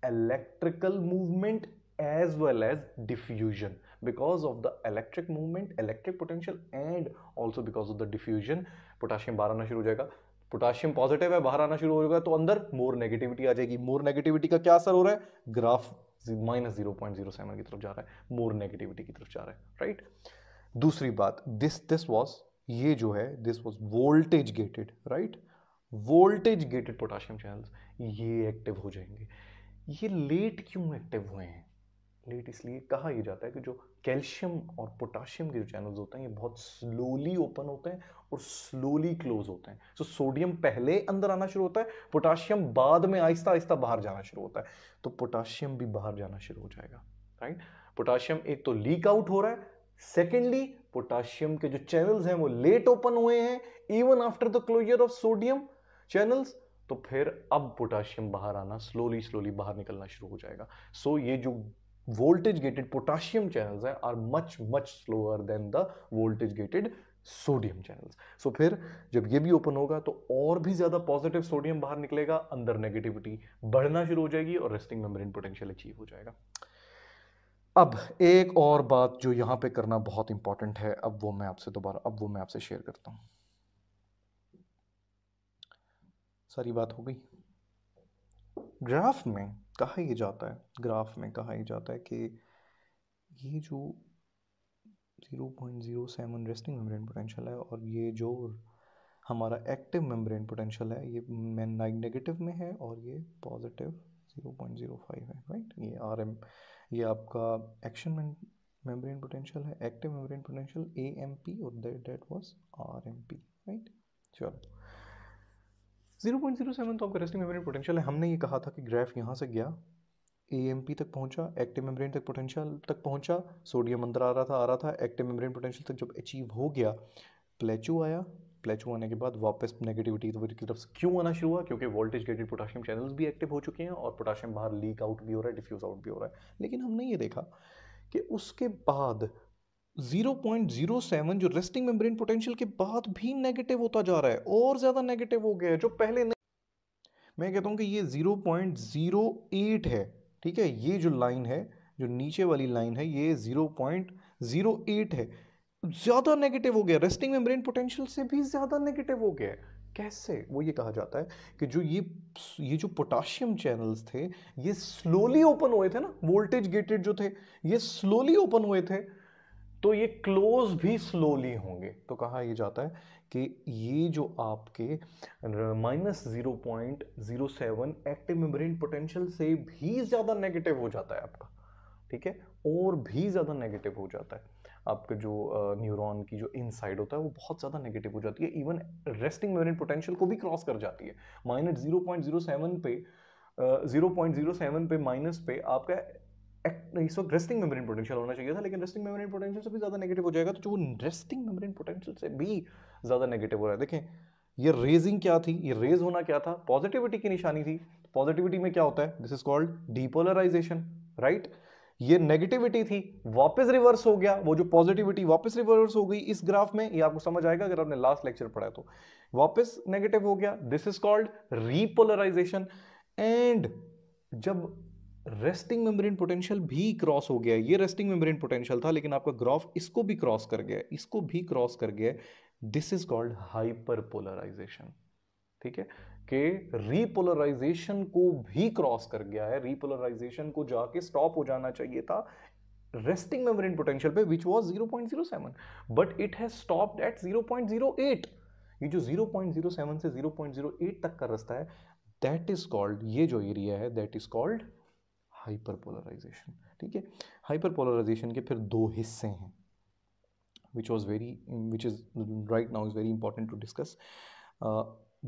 electrical movement as well as diffusion, because of the electric movement, electric potential, and also because of the diffusion potassium बाहर आना शुरू हो जाएगा। पोटाशियम पॉजिटिव है, बाहर आना शुरू हो जाएगा तो अंदर मोर नेगेटिविटी आ जाएगी। मोर नेगेटिविटी का क्या असर हो रहा है, ग्राफ -0.07 की तरफ जा रहा है, मोर नेगेटिविटी की तरफ जा रहा है, राइट। दूसरी बात, दिस वाज, ये जो है this was voltage gated, right. Voltage gated potassium channels ये एक्टिव हो जाएंगे। ये लेट क्यों एक्टिव हुए हैं? लेट इसलिए कहा यह जाता है कि जो कैल्शियम और पोटाशियम के जो चैनल्स होते हैं ये बहुत स्लोली ओपन होते हैं और स्लोली क्लोज होते हैं। सो सोडियम पहले अंदर आना शुरू होता है, पोटाशियम बाद में आहिस्ता आहिस्ता बाहर जाना शुरू होता है, तो पोटाशियम भी बाहर जाना शुरू हो जाएगा, राइट। पोटाशियम एक तो लीक आउट हो रहा है, सेकेंडली पोटाशियम के जो चैनल्स हैं वो लेट ओपन हुए हैं even after the closure of sodium channels, तो फिर अब पोटाशियम बाहर आना स्लोली स्लोली बाहर निकलना शुरू हो जाएगा। सो ये जो वोल्टेज गेटेड पोटाशियम चैनल्स हैं are much much slower than the voltage gated sodium channels. So फिर जब ये भी ओपन होगा तो और भी ज्यादा पॉजिटिव सोडियम बाहर निकलेगा, अंदर नेगेटिविटी बढ़ना शुरू हो जाएगी और रेस्टिंग मेम्ब्रेन पोटेंशियल अचीव हो जाएगा। अब एक और बात जो यहां पे करना बहुत इंपॉर्टेंट है, अब वो मैं आपसे शेयर करता हूं। सारी बात हो गई। ग्राफ में कहा यह जाता है कि ये जो 0.07 रेस्टिंग मेम्ब्रेन पोटेंशियल है और ये जो हमारा एक्टिव मेम्ब्रेन पोटेंशियल है ये नेगेटिव में है और ये पॉजिटिव 0.05 है, राइट। ये RM, ये आपका एक्शन मेम्ब्रेन पोटेंशियल है, एक्टिव मेम्ब्रेन पोटेंशियल AMP और दैट वाज RMP, राइट। चलो 0.07 तो आपका रेस्टिंग मेम्ब्रेन पोटेंशियल है। हमने ये कहा था कि ग्राफ यहाँ से गया, AMP तक पहुंचा, एक्टिव मेम्ब्रेन तक पोटेंशियल तक पहुंचा, सोडियम अंदर आ रहा था, एक्टिव मेम्ब्रेन पोटेंशियल तक जब अचीव हो गया, प्लेचू आया, प्लेचू आने के बाद वापस नेगेटिविटी की तरफ क्यों आना शुरू हुआ, क्योंकि वोल्टेज गेटेड पोटाशियम चैनल्स भी एक्टिव हो चुके हैं और पोटाशियम बाहर लीक आउट भी हो रहा है, डिफ्यूज आउट भी हो रहा है। लेकिन हमने ये देखा कि उसके बाद 0.07 जो रेस्टिंग मेम्ब्रेन पोटेंशियल के बाद भी नेगेटिव होता जा रहा है और ज्यादा नेगेटिव हो गया है, जो पहले नहीं। मैं कहता हूं कि ये 0.08 है, ठीक है। ये जो लाइन है, जो नीचे वाली लाइन है, ये 0.08 है, ज्यादा नेगेटिव हो गया, रेस्टिंग मेम्ब्रेन पोटेंशियल से भी ज्यादा नेगेटिव हो गया। कैसे? वो ये कहा जाता है कि जो ये जो पोटाशियम चैनल्स थे ये स्लोली ओपन हुए थे ना, वोल्टेज गेटेड जो थे ये स्लोली ओपन हुए थे, तो ये क्लोज भी स्लोली होंगे। तो कहा यह जाता है कि ये जो आपके -0.07 एक्टिव मेम्ब्रेन पोटेंशियल से भी ज़्यादा नेगेटिव हो जाता है आपका, ठीक है, और भी ज़्यादा नेगेटिव हो जाता है आपका जो न्यूरॉन की जो इनसाइड होता है वो बहुत ज़्यादा नेगेटिव हो जाती है, इवन रेस्टिंग मेम्ब्रेन पोटेंशियल को भी क्रॉस कर जाती है। -0.07 पे 0.07 पे माइनस पे आपका इस वक्त रेस्टिंग मेम्ब्रेन पोटेंशियल होना चाहिए था, लेकिन रेस्टिंग मेम्ब्रेन पोटेंशियल से भी ज़्यादा नेगेटिव हो जाएगा, तो जो रेस्टिंग मेम्ब्रेन पोटेंशियल से भी ज़्यादा नेगेटिव हो रहा है। देखें ये रेजिंग क्या थी, ये रेज होना क्या था, पॉजिटिविटी की निशानी थी। पॉजिटिविटी में क्या होता है, this is called depolarisation, right. ये नेगेटिविटी थी, वापस रिवर्स हो गया, वो जो पॉजिटिविटी वापस रिवर्स हो गई इस ग्राफ में, ये आपको समझ आएगा अगर आपने लास्ट लेक्चर पढ़ा है तो। वापस नेगेटिव हो गया, this is called repolarisation. And जब रेस्टिंग मेम्ब्रेन पोटेंशियल भी क्रॉस हो गया, ये रेस्टिंग मेम्ब्रेन पोटेंशियल था लेकिन आपका ग्राफ इसको भी क्रॉस कर गया, इसको भी क्रॉस कर गया, दिस इज कॉल्ड हाइपरपोलराइजेशन, ठीक है, कि रीपोलराइजेशन को भी क्रॉस कर गया है, रीपोलराइजेशन को जाके स्टॉप हो जाना चाहिए था रेस्टिंग मेम्ब्रेन पोटेंशियल पे विच was 0.07, but it has stopped at 0.08। ये जो 0.07 से 0.08 तक का रास्ता है, दैट इज कॉल्ड, ये जो एरिया है दैट इज कॉल्ड हाइपरपोलराइजेशन, ठीक है। हाइपरपोलराइजेशन के फिर दो हिस्से हैं which is right now is very important to discuss।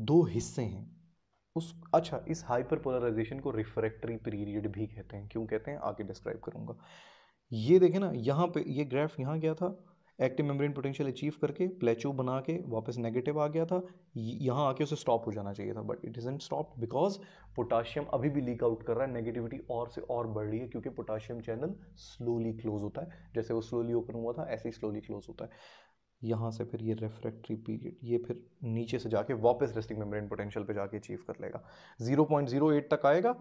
दो हिस्से हैं उस, अच्छा, इस हाइपरपोलराइजेशन को रिफ्रैक्टरी पीरियड भी कहते हैं। क्यों कहते हैं आगे डिस्क्राइब करूंगा। ये देखें ना, यहाँ पे ये ग्राफ यहाँ गया था, एक्टिव मेम्ब्रेन पोटेंशियल अचीव करके प्लेचो बना के वापस नेगेटिव आ गया था, यहाँ आके उसे स्टॉप हो जाना चाहिए था, but it isn't stop because potassium अभी भी लीक आउट कर रहा है, नेगेटिविटी और से और बढ़ रही है क्योंकि पोटाशियम चैनल स्लोली क्लोज होता है, जैसे वो स्लोली ओपन हुआ था ऐसे ही स्लोली क्लोज होता है। यहाँ से फिर ये रेफ्रैक्टरी पीरियड, ये फिर नीचे से जाके वापस रेस्टिंग मेम्ब्रेन पोटेंशियल पे जाके अचीव कर लेगा, 0.08 तक आएगा,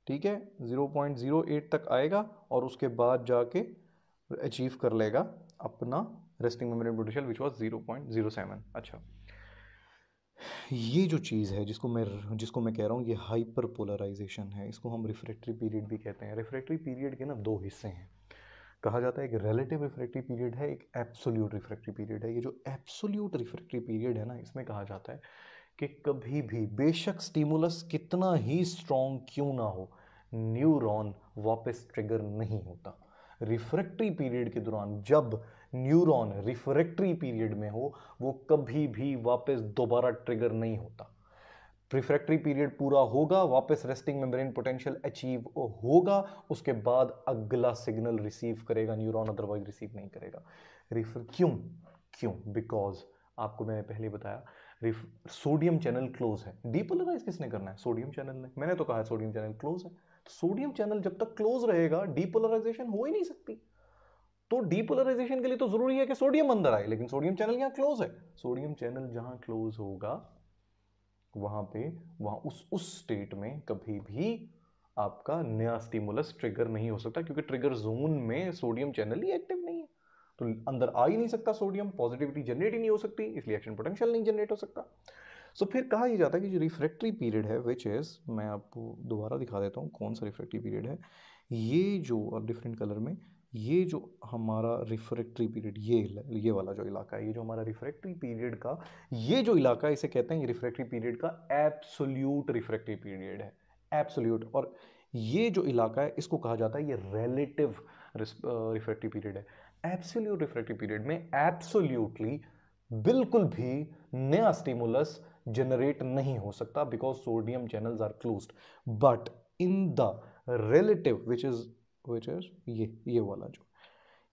ठीक है, 0.08 तक आएगा और उसके बाद जाके अचीव कर लेगा अपना resting membrane potential which was 0.07। अच्छा, ये जो चीज़ है जिसको मैं कह रहा हूँ ये हाइपर पोलराइजेशन है, इसको हम रिफ्रैक्टरी पीरियड भी कहते हैं। रिफ्रैक्टरी पीरियड के ना दो हिस्से हैं, कहा जाता है एक रिलेटिव रिफ्रैक्टरी पीरियड है, एक एब्सोल्यूट रिफ्रैक्टरी पीरियड है। ये जो एब्सोल्यूट रिफ्रैक्टरी पीरियड है ना, इसमें कहा जाता है कि कभी भी बेशक स्टिमुलस कितना ही स्ट्रॉन्ग क्यों ना हो, न्यूरॉन वापस ट्रिगर नहीं होता। रिफ्रैक्टरी पीरियड के दौरान जब न्यूरॉन रिफ्रैक्टरी पीरियड में हो, वो कभी भी वापस दोबारा ट्रिगर नहीं होता। रिफ्रैक्टरी पीरियड पूरा होगा, वापस रेस्टिंग मेम्ब्रेन पोटेंशियल अचीव होगा, उसके बाद अगला सिग्नल रिसीव करेगा न्यूरॉन, अदरवाइज रिसीव नहीं करेगा। क्यों बिकॉज आपको मैंने पहले बताया सोडियम चैनल क्लोज है। डीपोलराइज किसने करना है, सोडियम चैनल ने। मैंने तो कहा सोडियम चैनल क्लोज है, तो सोडियम चैनल जब तक क्लोज रहेगा डीपोलराइजेशन हो ही नहीं सकती। तो डीपोलराइजेशन के लिए तो जरूरी है कि सोडियम अंदर आए, लेकिन सोडियम चैनल यहां क्लोज है। सोडियम चैनल जहां क्लोज होगा वहां उस स्टेट में कभी भी आपका नया स्टिमुलस ट्रिगर नहीं हो सकता, क्योंकि ट्रिगर जोन में सोडियम चैनल ही एक्टिव नहीं है, तो अंदर आ ही नहीं सकता सोडियम, पॉजिटिविटी जनरेट ही नहीं हो सकती, इसलिए एक्शन पोटेंशियल नहीं जनरेट हो सकता। सो फिर कहा यह जाता है कि जो रिफ्रैक्टरी पीरियड है विच इज, मैं आपको दोबारा दिखा देता हूँ कौन सा रिफ्रैक्टरी पीरियड है। ये जो डिफरेंट कलर में, ये जो हमारा रिफ्रैक्टरी पीरियड, ये वाला जो इलाका है, ये जो हमारा रिफ्रैक्टरी पीरियड का ये जो इलाका है, इसे कहते हैं रिफ्रैक्टरी पीरियड का एब्सोल्यूट रिफ्रैक्टरी पीरियड है, एब्सोल्यूट। और ये जो इलाका है इसको कहा जाता है ये रिलेटिव रिफ्रैक्टरी पीरियड है। एब्सोल्यूट रिफ्रैक्टरी पीरियड में एब्सोल्यूटली बिल्कुल भी नया स्टिमुलस जनरेट नहीं हो सकता because sodium channels are closed. But in the relative which is ये वाला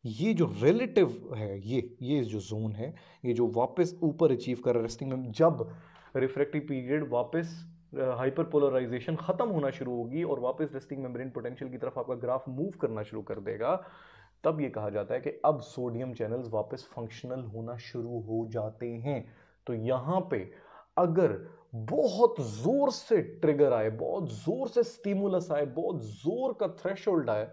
ये जो रिलेटिव है, ये जो जोन है, ये जो वापस ऊपर अचीव कर रेस्टिंग में, जब रिफ्रैक्टिव पीरियड वापस हाइपरपोलराइजेशन खत्म होना शुरू होगी और वापस रेस्टिंग मेम्ब्रेन पोटेंशियल की तरफ आपका ग्राफ मूव करना शुरू कर देगा, तब ये कहा जाता है कि अब सोडियम चैनल्स वापस फंक्शनल होना शुरू हो जाते हैं। तो यहां पे अगर बहुत जोर से ट्रिगर आए, बहुत जोर से स्टिमुलस आए, बहुत जोर का थ्रेशोल्ड आए,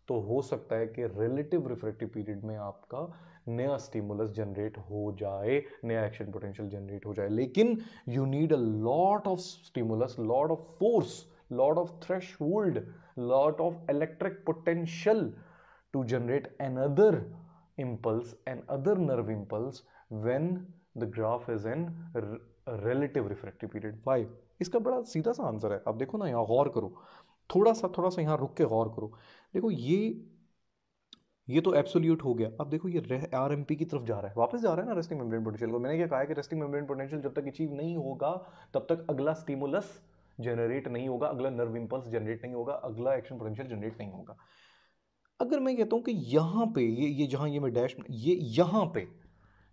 तो हो सकता है कि रिलेटिव रिफ्रैक्टिव पीरियड में आपका नया स्टिमुलस जनरेट हो जाए, नया एक्शन पोटेंशियल जनरेट हो जाए। लेकिन you need a lot of stimulus, lot of force, lot of threshold, lot of electric potential to generate another impulse, another nerve impulse when the graph is in relative refractive period. Why? इसका बड़ा सीधा सा answer है। अब देखो ना, यहाँ गौर करो, थोड़ा सा यहाँ रुक के गौर करो। देखो ये तो एब्सोल्यूट हो गया। अब देखो ये आरएमपी की तरफ जा रहा है, वापस जा रहा है ना रेस्टिंग मेम्ब्रेन पोटेंशियल को। मैंने क्या कहा है कि रेस्टिंग मेम्ब्रेन पोटेंशियल जब तक अचीव नहीं होगा तब तक अगला स्टिमुलस जनरेट नहीं होगा, अगला नर्व इंपल्स जनरेट नहीं होगा, अगला एक्शन पोटेंशियल जनरेट नहीं होगा। अगर मैं कहता हूं कि यहां पे ये जहां ये मैं डैश, ये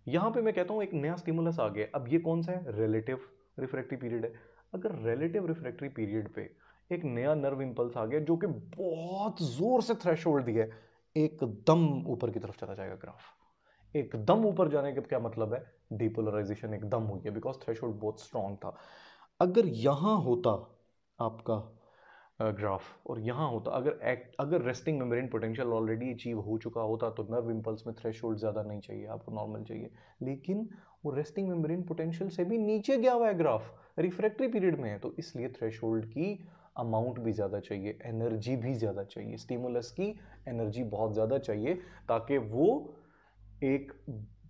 यहां पे मैं कहता हूं एक नया स्टिमुलस आ गया। अब ये कौन सा है? रिलेटिव रिफ्रैक्टिव पीरियड है। अगर रिलेटिव रिफ्रैक्टिव पीरियड पे एक नया नर्व इंपल्स आ गया जो कि बहुत जोर से थ्रेशोल्ड दिया है, एकदम ऊपर की तरफ चला जाएगा ग्राफ। एकदम ऊपर जाने का क्या मतलब है? डिपोलराइजेशन एकदम हुई है, बिकॉज थ्रेशोल्ड बहुत स्ट्रांग था। अगर यहां होता आपका ग्राफ और यहां होता, अगर resting membrane potential already achieve हो चुका होता तो नर्व इंपल्स में थ्रेशोल्ड ज्यादा नहीं चाहिए, आपको नॉर्मल चाहिए। लेकिन वो रेस्टिंग मेम्ब्रेन पोटेंशियल से भी नीचे गया हुआ है ग्राफ, रिफ्रैक्टरी पीरियड में है, तो इसलिए थ्रेशोल्ड की अमाउंट भी ज़्यादा चाहिए, एनर्जी भी ज़्यादा चाहिए, स्टिमुलस की एनर्जी बहुत ज़्यादा चाहिए ताकि वो एक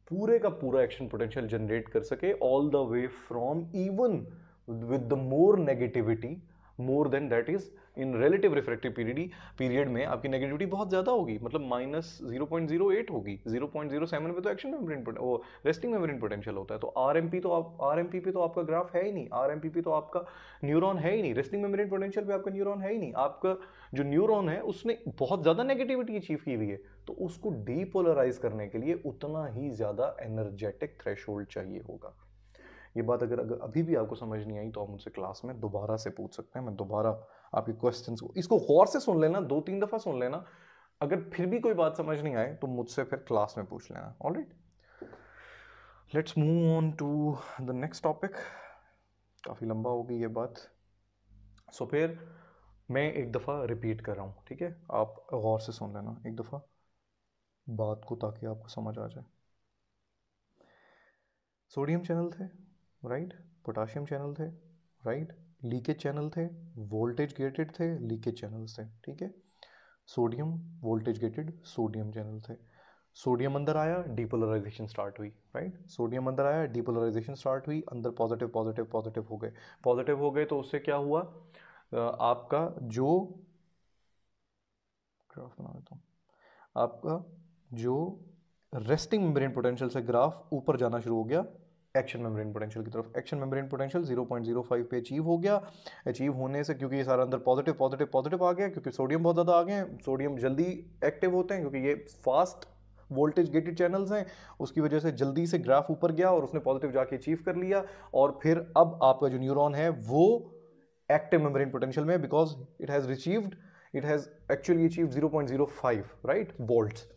पूरे का पूरा एक्शन पोटेंशियल जनरेट कर सके, all the way from even with the more negativity more than that is in relative refractive period में आपकी नेगेटिविटी बहुत ज्यादा होगी, मतलब -0.08 होगी। 0.07 पे तो एक्शन मेम्ब्रेन वो रेस्टिंग मेम्ब्रेन पोटेंशियल होता है। तो आरएमपी पे तो आपका ग्राफ है ही नहीं, आरएमपी पे तो आपका न्यूरॉन है ही नहीं, रेस्टिंग मेम्ब्रेन पोटेंशियल पे आपका न्यूरॉन है ही नहीं। आपका जो न्यूरॉन है उसने बहुत ज्यादा नेगेटिविटी अचीव की हुई है, तो उसको डीपोलराइज करने के लिए उतना ही ज्यादा एनर्जेटिक थ्रेशोल्ड चाहिए होगा। ये बात अगर अभी भी आपको समझ नहीं आई तो आप मुझसे क्लास में दोबारा से पूछ सकते हैं, मैं दोबारा आपके क्वेश्चंस को, इसको गौर से सुन लेना, 2-3 दफा सुन लेना। अगर फिर भी कोई बात समझ नहीं आए तो मुझसे फिर क्लास में पूछ लेना। Alright, let's move on to the next topic. काफी लंबा हो गई ये बात, सो फिर मैं एक दफा रिपीट कर रहा हूं, ठीक है? आप गौर से सुन लेना एक दफा बात को ताकि आपको समझ आ जाए। सोडियम चैनल थे, राइट? पोटाशियम चैनल थे, राइट? लीकेज चैनल थे, वोल्टेज गेटेड थे, लीकेज चैनल्स थे, ठीक है? Sodium voltage gated sodium channel थे। सोडियम अंदर आया, डीपोलराइजेशन स्टार्ट हुई, राइट? सोडियम अंदर आया, डीपोलराइजेशन स्टार्ट हुई, अंदर पॉजिटिव पॉजिटिव पॉजिटिव हो गए, पॉजिटिव हो गए तो उससे क्या हुआ? आपका जो ग्राफ बना देता हूं, आपका जो रेस्टिंग मेम्ब्रेन पोटेंशियल से ग्राफ ऊपर जाना शुरू हो गया एक्शन मेम्ब्रेन पोटेंशियल की तरफ। एक्शन मेम्ब्रेन पोटेंशियल 0.05 पे अचीव हो गया। अचीव होने से क्योंकि ये सारा अंदर पॉजिटिव पॉजिटिव पॉजिटिव आ गया, क्योंकि सोडियम बहुत ज़्यादा आ गए हैं, सोडियम जल्दी एक्टिव होते हैं क्योंकि ये फास्ट वोल्टेज गेटेड चैनल्स हैं, उसकी वजह से जल्दी से ग्राफ ऊपर गया और उसने पॉजिटिव जाके अचीव कर लिया। और फिर अब आपका जो न्यूरॉन है वो एक्टिव मेम्ब्रेन पोटेंशियल में, because it has actually achieve 0.05 right volts.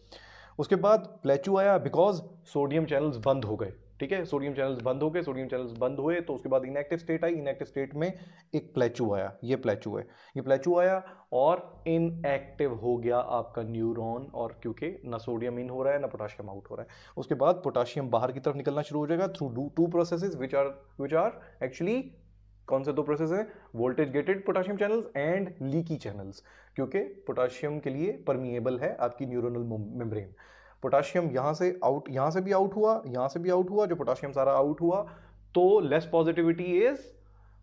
उसके बाद प्लेचू आया बिकॉज सोडियम चैनल्स बंद हो गए, ठीक है? सोडियम चैनल्स बंद हो गए, सोडियम चैनल्स बंद हुए तो उसके बाद इनएक्टिव स्टेट आई, इनएक्टिव स्टेट में एक प्लेचू आया, ये प्लेचू है, ये प्लेचू आया और इनएक्टिव हो गया आपका न्यूरॉन, और क्योंकि ना सोडियम इन हो रहा है ना पोटाशियम आउट हो रहा है। उसके बाद पोटाशियम बाहर की तरफ निकलना शुरू हो जाएगा through two processes which are actually कौन से दो प्रोसेस है? Voltage gated potassium channels and leaky channels, क्योंकि पोटाशियम के लिए परमिएबल है आपकी न्यूरोनल मेम्ब्रेन। पोटाशियम यहां से भी आउट हुआ, यहां से भी आउट हुआ, जो पोटाशियम सारा आउट हुआ तो less positivity is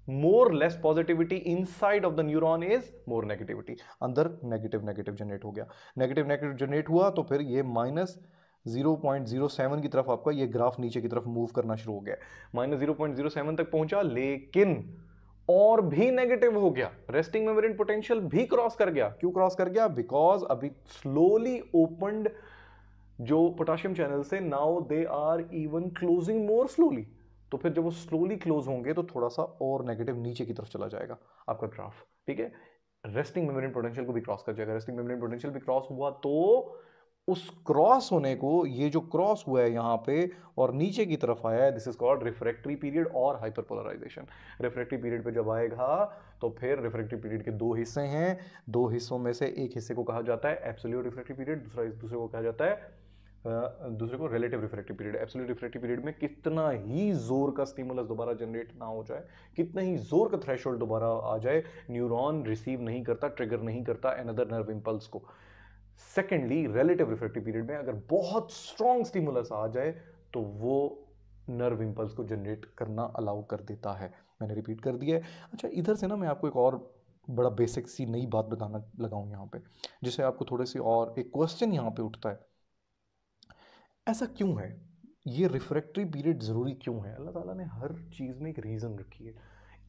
more, less positivity inside of the neuron is more negativity, अंदर नेगेटिव नेगेटिव जनरेट हो गया, नेगेटिव नेगेटिव जनरेट हुआ तो फिर ये -0.07 की तरफ आपका ये ग्राफ नीचे की तरफ मूव करना शुरू हो गया, -0.07 तक पहुंचा, लेकिन और भी नेगेटिव हो गया, रेस्टिंग मेम्ब्रेन पोटेंशियल भी क्रॉस कर गया। क्यों क्रॉस कर गया? बिकॉज अभी स्लोली ओपन्ड जो पोटाशियम चैनल से, now they are even closing more slowly, तो फिर जब वो स्लोली क्लोज होंगे तो थोड़ा सा और नेगेटिव नीचे की तरफ चला जाएगा आपका ग्राफ, ठीक है? रेस्टिंग मेम्ब्रेन पोटेंशियल को भी क्रॉस कर जाएगा, रेस्टिंग मेम्ब्रेन पोटेंशियल भी क्रॉस हुआ तो उस क्रॉस होने को, ये जो क्रॉस हुआ है यहां पे और नीचे की तरफ आया है, this is called refractory period और हाइपरपोलराइजेशन। रिफ्रैक्टरी पीरियड पे जब आएगा तो फिर रिफ्रैक्टरी पीरियड के दो हिस्से हैं, दो हिस्सों में से एक हिस्से को कहा जाता है एब्सोल्यूट रिफ्रैक्टरी पीरियड, दूसरे को कहा जाता है दूसरे को relative refractive period. Absolute refractive period में कितना ही जोर का स्टिमुलस दोबारा जनरेट ना हो जाए, कितना ही जोर का थ्रेशोल्ड दोबारा आ जाए, न्यूरॉन रिसीव नहीं करता, ट्रिगर नहीं करता अनदर नर्व इंपल्स को। सेकेंडली रिलेटिव रिफ्रैक्टिव पीरियड में अगर बहुत स्ट्रॉन्ग स्टिमुलस आ जाए तो वो नर्व इम्पल्स को जनरेट करना अलाउ कर देता है। मैंने रिपीट कर दिया है। अच्छा, इधर से ना मैं आपको एक और बड़ा बेसिक सी नई बात बताना लगाऊं यहाँ पे, जिससे आपको थोड़े सी और एक क्वेश्चन यहाँ पे उठता है, ऐसा क्यों है, ये रिफ्रैक्टरी पीरियड ज़रूरी क्यों है? अल्लाह ताला ने हर चीज़ में एक रीज़न रखी है।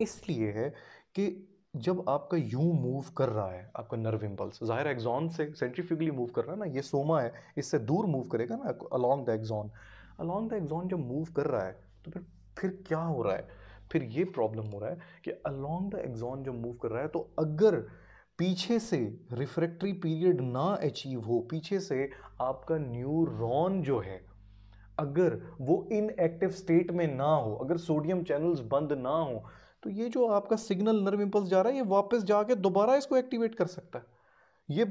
इसलिए है कि जब आपका यूं मूव कर रहा है आपका नर्व इम्पल्स, ज़ाहिर एक्सॉन से सेंट्रीफ्यूगली मूव कर रहा है ना, ये सोमा है, इससे दूर मूव करेगा ना along the axon. Along the axon जब मूव कर रहा है तो फिर क्या हो रहा है, फिर ये प्रॉब्लम हो रहा है कि अलोंग द एक्सॉन जब मूव कर रहा है तो अगर पीछे से रिफ्रैक्टरी पीरियड ना अचीव हो, पीछे से आपका न्यूरॉन जो है अगर वो इनएक्टिव स्टेट में ना हो, अगर सोडियम चैनल्स बंद ना हो, तो ये जो आपका सिग्नल नर्व इंपल्स जा रहा है ये वापस जाके दोबारा इसको एक्टिवेट कर सकता है। ये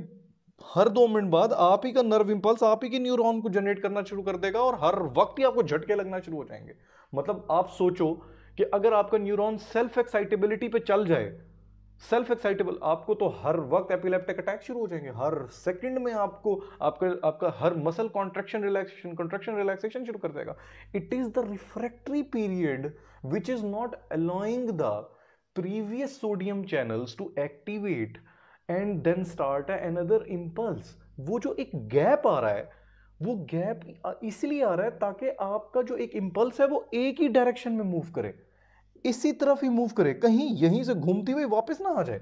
हर 2 मिनट बाद आप ही का नर्व इंपल्स आप ही के न्यूरॉन को जनरेट करना शुरू कर देगा और हर वक्त ही आपको झटके लगना शुरू हो जाएंगे। मतलब आप सोचो कि अगर आपका न्यूरॉन सेल्फ एक्साइटेबिलिटी पे चल जाए, सेल्फ एक्साइटेबल, आपको तो हर वक्त एपिलेप्टिक अटैक शुरू हो जाएंगे, हर सेकंड में आपको आपका आपका हर मसल कॉन्ट्रैक्शन रिलैक्सेशन शुरू कर देगा। It is the refractory period which is not allowing the previous sodium channels to activate and then start another impulse. वो जो एक गैप आ रहा है, वो गैप इसलिए आ रहा है ताकि आपका जो एक इंपल्स है वो एक ही डायरेक्शन में मूव करे, इसी तरफ ही मूव करे, कहीं यहीं से घूमती हुई वापस ना आ जाए।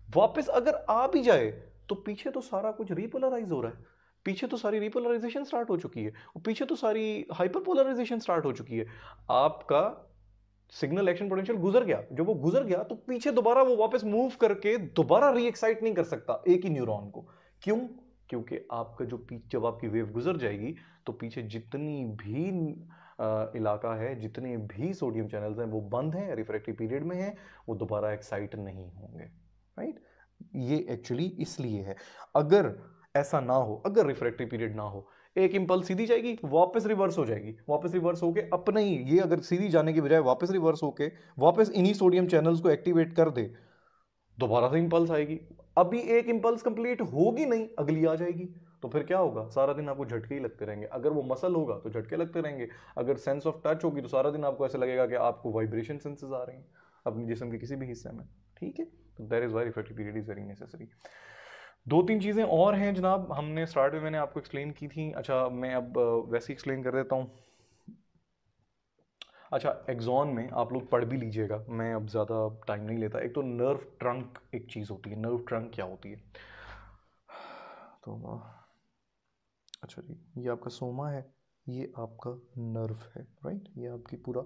वापस अगर आ भी जाए तो पीछे तो सारा कुछ रिपोलराइज हो रहा है, पीछे तो सारी रिपोलराइजेशन स्टार्ट हो चुकी है, और पीछे तो सारी हाइपरपोलराइजेशन स्टार्ट हो चुकी है। आपका सिग्नल एक्शन पोटेंशियल गुजर गया, जब वो गुजर गया तो पीछे दोबारा वो वापस मूव करके दोबारा रीएक्साइट नहीं कर सकता एक ही न्यूरॉन को। क्यों? क्योंकि आपका जो जब आपकी वेव गुजर जाएगी तो पीछे जितनी भी इलाका है, जितने भी सोडियम चैनल्स हैं वो बंद हैं, रिफ्रैक्टरी पीरियड में हैं, वो दोबारा एक्साइट नहीं होंगे। राइट? ये एक्चुअली इसलिए है। अगर ऐसा ना हो, अगर रिफ्रैक्टरी पीरियड ना हो, एक इंपल्स सीधी जाएगी वापस रिवर्स हो जाएगी, वापस रिवर्स होके अपने ही, ये अगर सीधी जाने की बजाय वापस रिवर्स होके वापस इन्हीं सोडियम चैनल्स को एक्टिवेट कर दे, दोबारा से इंपल्स आएगी। अभी एक इंपल्स कंप्लीट होगी नहीं, अगली आ जाएगी, तो फिर क्या होगा? सारा दिन आपको झटके ही लगते रहेंगे। अगर वो मसल होगा तो झटके लगते रहेंगे, अगर सेंस ऑफ टच होगी तो सारा दिन आपको ऐसा लगेगा कि आपको वाइब्रेशन सेंसेस आ रही हैं अपने जिस्म के किसी भी हिस्से में। ठीक है, तो that is why refractory period is very necessary. 2-3 चीज़ें और हैं जनाब, हमने स्टार्ट में मैंने आपको एक्सप्लेन की थी। अच्छा, मैं अब वैसे ही एक्सप्लेन कर देता हूँ। अच्छा, एग्जॉन में आप लोग पढ़ भी लीजिएगा, मैं अब ज़्यादा टाइम नहीं लेता। एक तो नर्व ट्रंक एक चीज़ होती है। नर्व ट्रंक क्या होती है? तो अच्छा जी, ये आपका सोमा है, ये आपका नर्व है, राइट? ये आपकी पूरा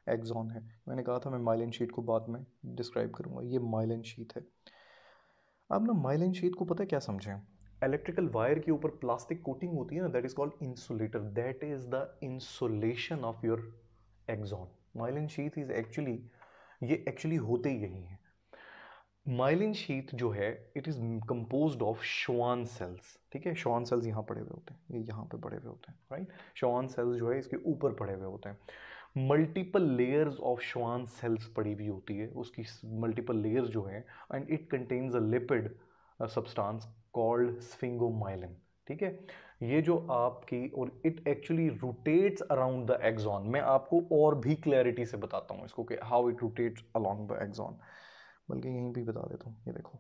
एक्सॉन है। मैंने कहा था मैं माइलिन शीट को बाद में डिस्क्राइब करूँगा। ये माइलिन शीट है। अब ना माइलिन शीट को पता है क्या समझें? इलेक्ट्रिकल वायर के ऊपर प्लास्टिक कोटिंग होती है ना, that is called insulator. That is the insulation of your axon. Myelin sheet is actually, ये एक्चुअली होते ही यही है। माइलिन शीथ जो है it is composed of Schwann cells. ठीक है, श्वान सेल्स यहाँ पड़े हुए होते हैं, ये यहाँ पे पड़े हुए होते हैं, राइट? श्वान सेल्स जो है इसके ऊपर पड़े हुए होते हैं। Multiple layers of Schwann cells पड़ी हुई होती है, उसकी मल्टीपल लेयर्स जो है, and it contains a lipid substance called sphingomyelin. ठीक है, ये जो आपकी, और it actually rotates around the axon. मैं आपको और भी क्लैरिटी से बताता हूँ इसको कि how it rotates along the axon, बल्कि यहीं भी बता देता हूँ। ये देखो,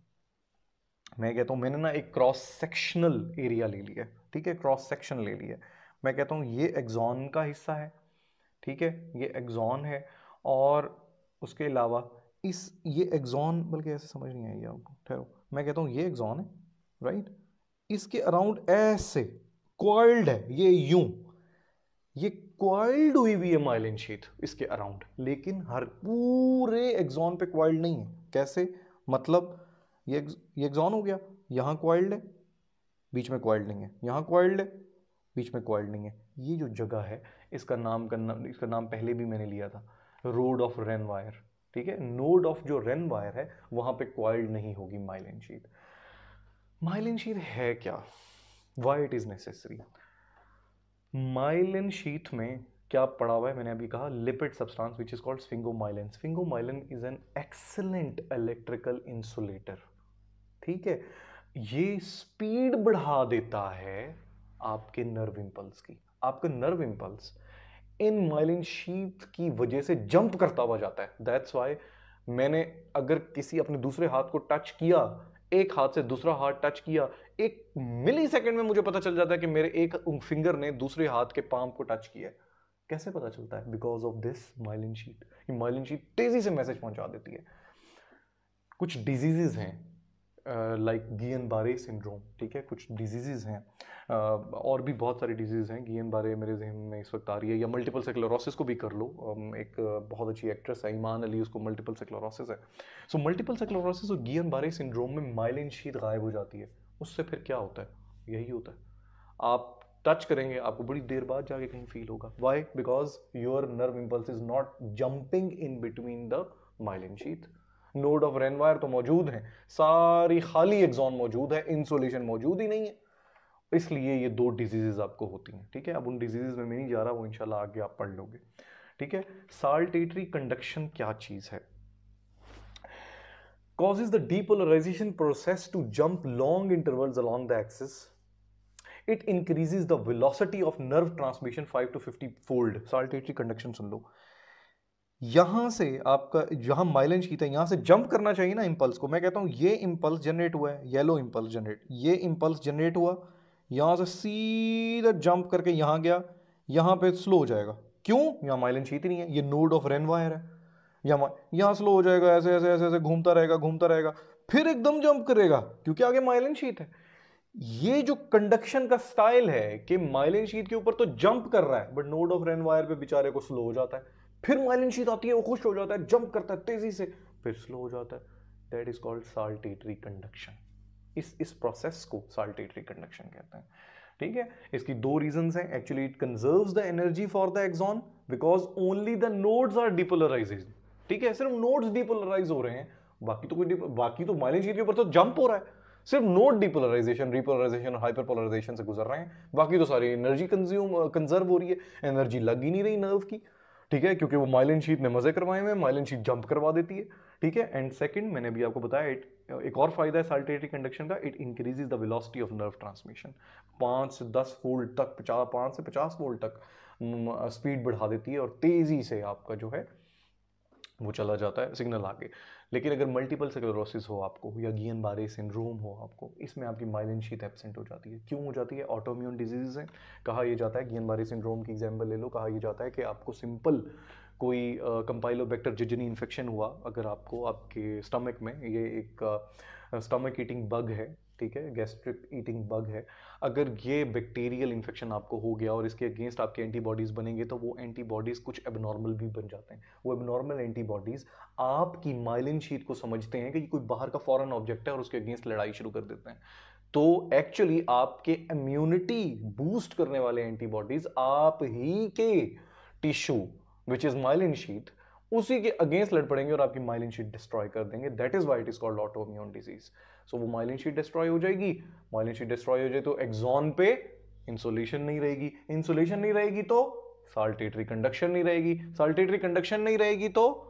मैं कहता हूँ मैंने ना एक क्रॉस सेक्शनल एरिया ले लिया है। ठीक है, क्रॉस सेक्शन ले लिया है। मैं कहता हूँ ये एक्सॉन का हिस्सा है। ठीक है, ये एक्सॉन है, और उसके अलावा ये एक्सॉन, बल्कि ऐसे समझ नहीं आएगी आपको, ठहरो। मैं कहता हूँ ये एक्सॉन है, राइट? इसके अराउंड ऐसे कॉइल्ड है, ये यूं, ये क्वाइल्ड हुई हुई है माइलिन शीथ इसके अराउंड, लेकिन हर पूरे एक्सॉन पे क्वाइल्ड नहीं है। कैसे? मतलब ये एक्सॉन हो गया, यहां क्वाइल्ड है, बीच में क्वाइल्ड नहीं है, यहां क्वाइल्ड है, बीच में क्वाइल्ड नहीं है। ये जो जगह है इसका नाम पहले भी मैंने लिया था, रोड ऑफ रेन वायर। ठीक है, नोड ऑफ जो रेन वायर है वहां पे क्वाइल्ड नहीं होगी माइलिन शीथ। माइलिन शीथ है क्या? Why it is necessary? Myelin sheath में क्या पड़ा हुआ है? मैंने अभी कहा lipid substance which is called sphingomyelin. Sphingomyelin is an excellent electrical insulator. ठीक है, ये स्पीड बढ़ा देता है आपके नर्व इंपल्स की। आपका नर्व इंपल्स इन माइलिन शीथ की वजह से जंप करता हुआ जाता है। दैट्स वाई मैंने अगर किसी अपने दूसरे हाथ को टच किया, एक हाथ से दूसरा हाथ टच किया, 1 मिली सेकेंड में मुझे पता चल जाता है कि मेरे एक फिंगर ने दूसरे हाथ के पाम को टच किया। कैसे पता चलता है? Because of this myelin sheath. ये माइलिन शीथ तेजी से मैसेज पहुंचा देती है। कुछ डिजीजेज हैं लाइक गियन बारे सिंड्रोम, ठीक है, कुछ डिजीजेज हैं और भी बहुत सारे डिजीज हैं। गियन बारे मेरे जहन में इस वक्त आ रही है, या मल्टीपल स्क्लेरोसिस को भी कर लो। एक बहुत अच्छी एक्ट्रेस है ईमान अली, उसको मल्टीपल स्क्लेरोसिस है। सो मल्टीपल स्क्लेरोसिस और गियन बारे सिंड्रोम में माइलिन शीथ गायब हो जाती है। उससे फिर क्या होता है? यही होता है, आप टच करेंगे, आपको बड़ी देर बाद जाके कहीं फील होगा। Why? Because your nerve impulse is not jumping in between the myelin sheath. Node of Ranvier तो मौजूद है, सारी खाली एक्सॉन मौजूद है, इंसुलेशन मौजूद ही नहीं है। इसलिए ये 2 डिजीजेज आपको होती हैं, ठीक है। अब उन डिजीजेज में मैं नहीं जा रहा, वो इंशाल्लाह आगे आप पढ़ लोगे, ठीक है। साल्टेटरी कंडक्शन क्या चीज है? causes the depolarization process to jump long intervals along the axis. It increases the velocity of nerve transmission 5 to 50 fold. Saltatory conduction सुन लो। यहां से आपका जहां माइलिन शीथ है, यहां से जंप करना चाहिए ना इंपल्स को। मैं कहता हूं ये इंपल्स जनरेट हुआ है, येलो इंपल्स जनरेट, ये इंपल्स जनरेट हुआ, यहां से सीधा जंप करके यहां गया, यहां पे स्लो हो जाएगा। क्यों? यहां माइलिन शीथ ही नहीं है, ये नोड ऑफ रेनवायर है। यहां स्लो हो जाएगा, ऐसे ऐसे ऐसे ऐसे घूमता रहेगा घूमता रहेगा, फिर एकदम जंप करेगा क्योंकि आगे माइलिन शीथ है। ये जो कंडक्शन का स्टाइल है कि माइलिन शीथ के ऊपर तो जंप कर रहा है, बट नोड ऑफ रेनवायर पे बेचारे को स्लो हो जाता है। फिर माइलिन शीथ आती है, वो खुश हो जाता है, जंप करता है तेजी से, फिर स्लो हो जाता है। That is called saltatory conduction. इस प्रोसेस को साल्टेटरी कंडक्शन कहते हैं, ठीक है। इसकी 2 रीजंस हैं। Actually it conserves the energy for the axon because only the nodes are depolarized, ठीक है। सिर्फ नोड्स डिपोलराइज हो रहे हैं, बाकी तो माइलिन शीथ के ऊपर तो जंप हो रहा है। सिर्फ नोड डिपोलराइजेशन, रिपोलराइजेशन और हाइपरपोलराइजेशन से गुजर रहे हैं, बाकी तो सारी एनर्जी कंजर्व हो रही है। एनर्जी लग ही नहीं रही नर्व की, ठीक है, क्योंकि वो माइलिन शीथ ने मजे करवाए हुए, माइलिन शीथ जंप करवा देती है, ठीक है। एंड सेकंड, मैंने भी आपको बताया, एक और फायदा है साल्टेटरी कंडक्शन का, it increases the velocity of nerve transmission. 5 से 10 वोल्ट तक, 5 से 50 वोल्ट तक स्पीड बढ़ा देती है और तेजी से आपका जो है वो चला जाता है सिग्नल आगे। लेकिन अगर मल्टीपल स्क्लेरोसिस हो आपको, या गियन बारे सिंड्रोम हो आपको, इसमें आपकी माइलिन शीथ एब्सेंट हो जाती है। क्यों हो जाती है? ऑटोइम्यून डिजीज है। कहा यह जाता है, गियन बारे सिंड्रोम की एग्जांपल ले लो, कहा यह जाता है कि आपको सिंपल कोई कंपाइलोबैक्टर जिजनी इन्फेक्शन हुआ अगर आपको आपके स्टमक में, ये एक स्टमक ईटिंग बग है, ठीक है, गैस्ट्रिक ईटिंग बग है। अगर ये बैक्टीरियल इन्फेक्शन आपको हो गया और इसके अगेंस्ट आपके एंटीबॉडीज बनेंगे, तो वो एंटीबॉडीज कुछ एबनॉर्मल भी बन जाते हैं। वो एबनॉर्मल एंटीबॉडीज आपकी माइलिन शीथ को समझते हैं कि कोई बाहर का फॉरेन ऑब्जेक्ट है और उसके अगेंस्ट लड़ाई शुरू कर देते हैं। तो एक्चुअली आपके इम्यूनिटी बूस्ट करने वाले एंटीबॉडीज आप ही के tissue which is myelin sheath, उसी के अगेंस्ट लड़ पड़ेंगे और आपकी माइलिन शीथ डिस्ट्रॉय कर देंगे। That is why it is called autoimmune disease. So वो माइलिन शीथ डिस्ट्रॉय हो जाएगी। माइलिन शीथ डिस्ट्रॉय हो जाए तो एक्सॉन पे इंसुलेशन नहीं रहेगी, इंसुलेशन नहीं रहेगी तो साल्टेटरी कंडक्शन नहीं रहेगी, साल्टेटरी कंडक्शन नहीं रहेगी तो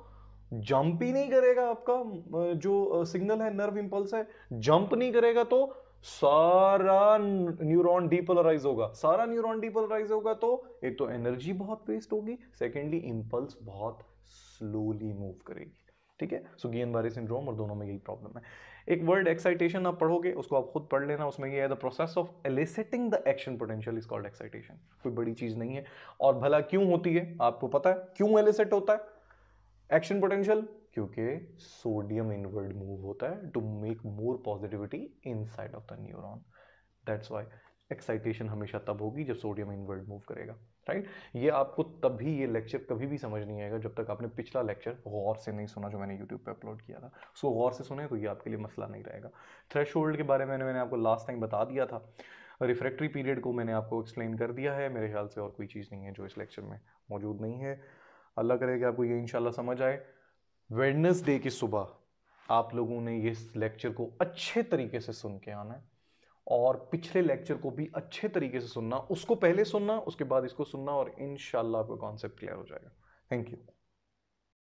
जंप ही नहीं करेगा आपका जो सिग्नल है, नर्व इंपल्स है, जंप नहीं करेगा तो सारा न्यूरॉन डीपोलराइज होगा। सारा न्यूरॉन डीपोलराइज होगा तो एक तो एनर्जी बहुत वेस्ट होगी, सेकेंडली इंपल्स बहुत स्लोली मूव करेगी, ठीक है। सो गियन बारे सिंड्रोम और दोनों में यही प्रॉब्लम है। एक वर्ड एक्साइटेशन आप पढ़ोगे, उसको आप खुद पढ़ लेना, उसमें ये है the process of eliciting the action potential is called excitation. कोई बड़ी चीज नहीं है। और भला क्यों होती है आपको पता है? क्यों एलिसिट होता है एक्शन पोटेंशियल? क्योंकि सोडियम इनवर्ड मूव होता है to make more positivity inside of the neuron. That's why excitation हमेशा तब होगी जब सोडियम इनवर्ड मूव करेगा, राइट। ये आपको तभी, ये लेक्चर कभी भी समझ नहीं आएगा जब तक आपने पिछला लेक्चर गौर से नहीं सुना जो मैंने यूट्यूब पे अपलोड किया था। उसको गौर से सुने तो ये आपके लिए मसला नहीं रहेगा। थ्रेशोल्ड के बारे में मैंने आपको लास्ट टाइम बता दिया था। रिफ्रैक्टरी पीरियड को मैंने आपको एक्सप्लेन कर दिया है। मेरे ख्याल से और कोई चीज़ नहीं है जो इस लेक्चर में मौजूद नहीं है। अल्लाह करे कि आपको ये इंशाल्लाह समझ आए। वेडनेसडे की सुबह आप लोगों ने ये लेक्चर को अच्छे तरीके से सुन के आना है और पिछले लेक्चर को भी अच्छे तरीके से सुनना, उसको पहले सुनना, उसके बाद इसको सुनना और इंशाल्लाह आपको कॉन्सेप्ट क्लियर हो जाएगा। Thank you.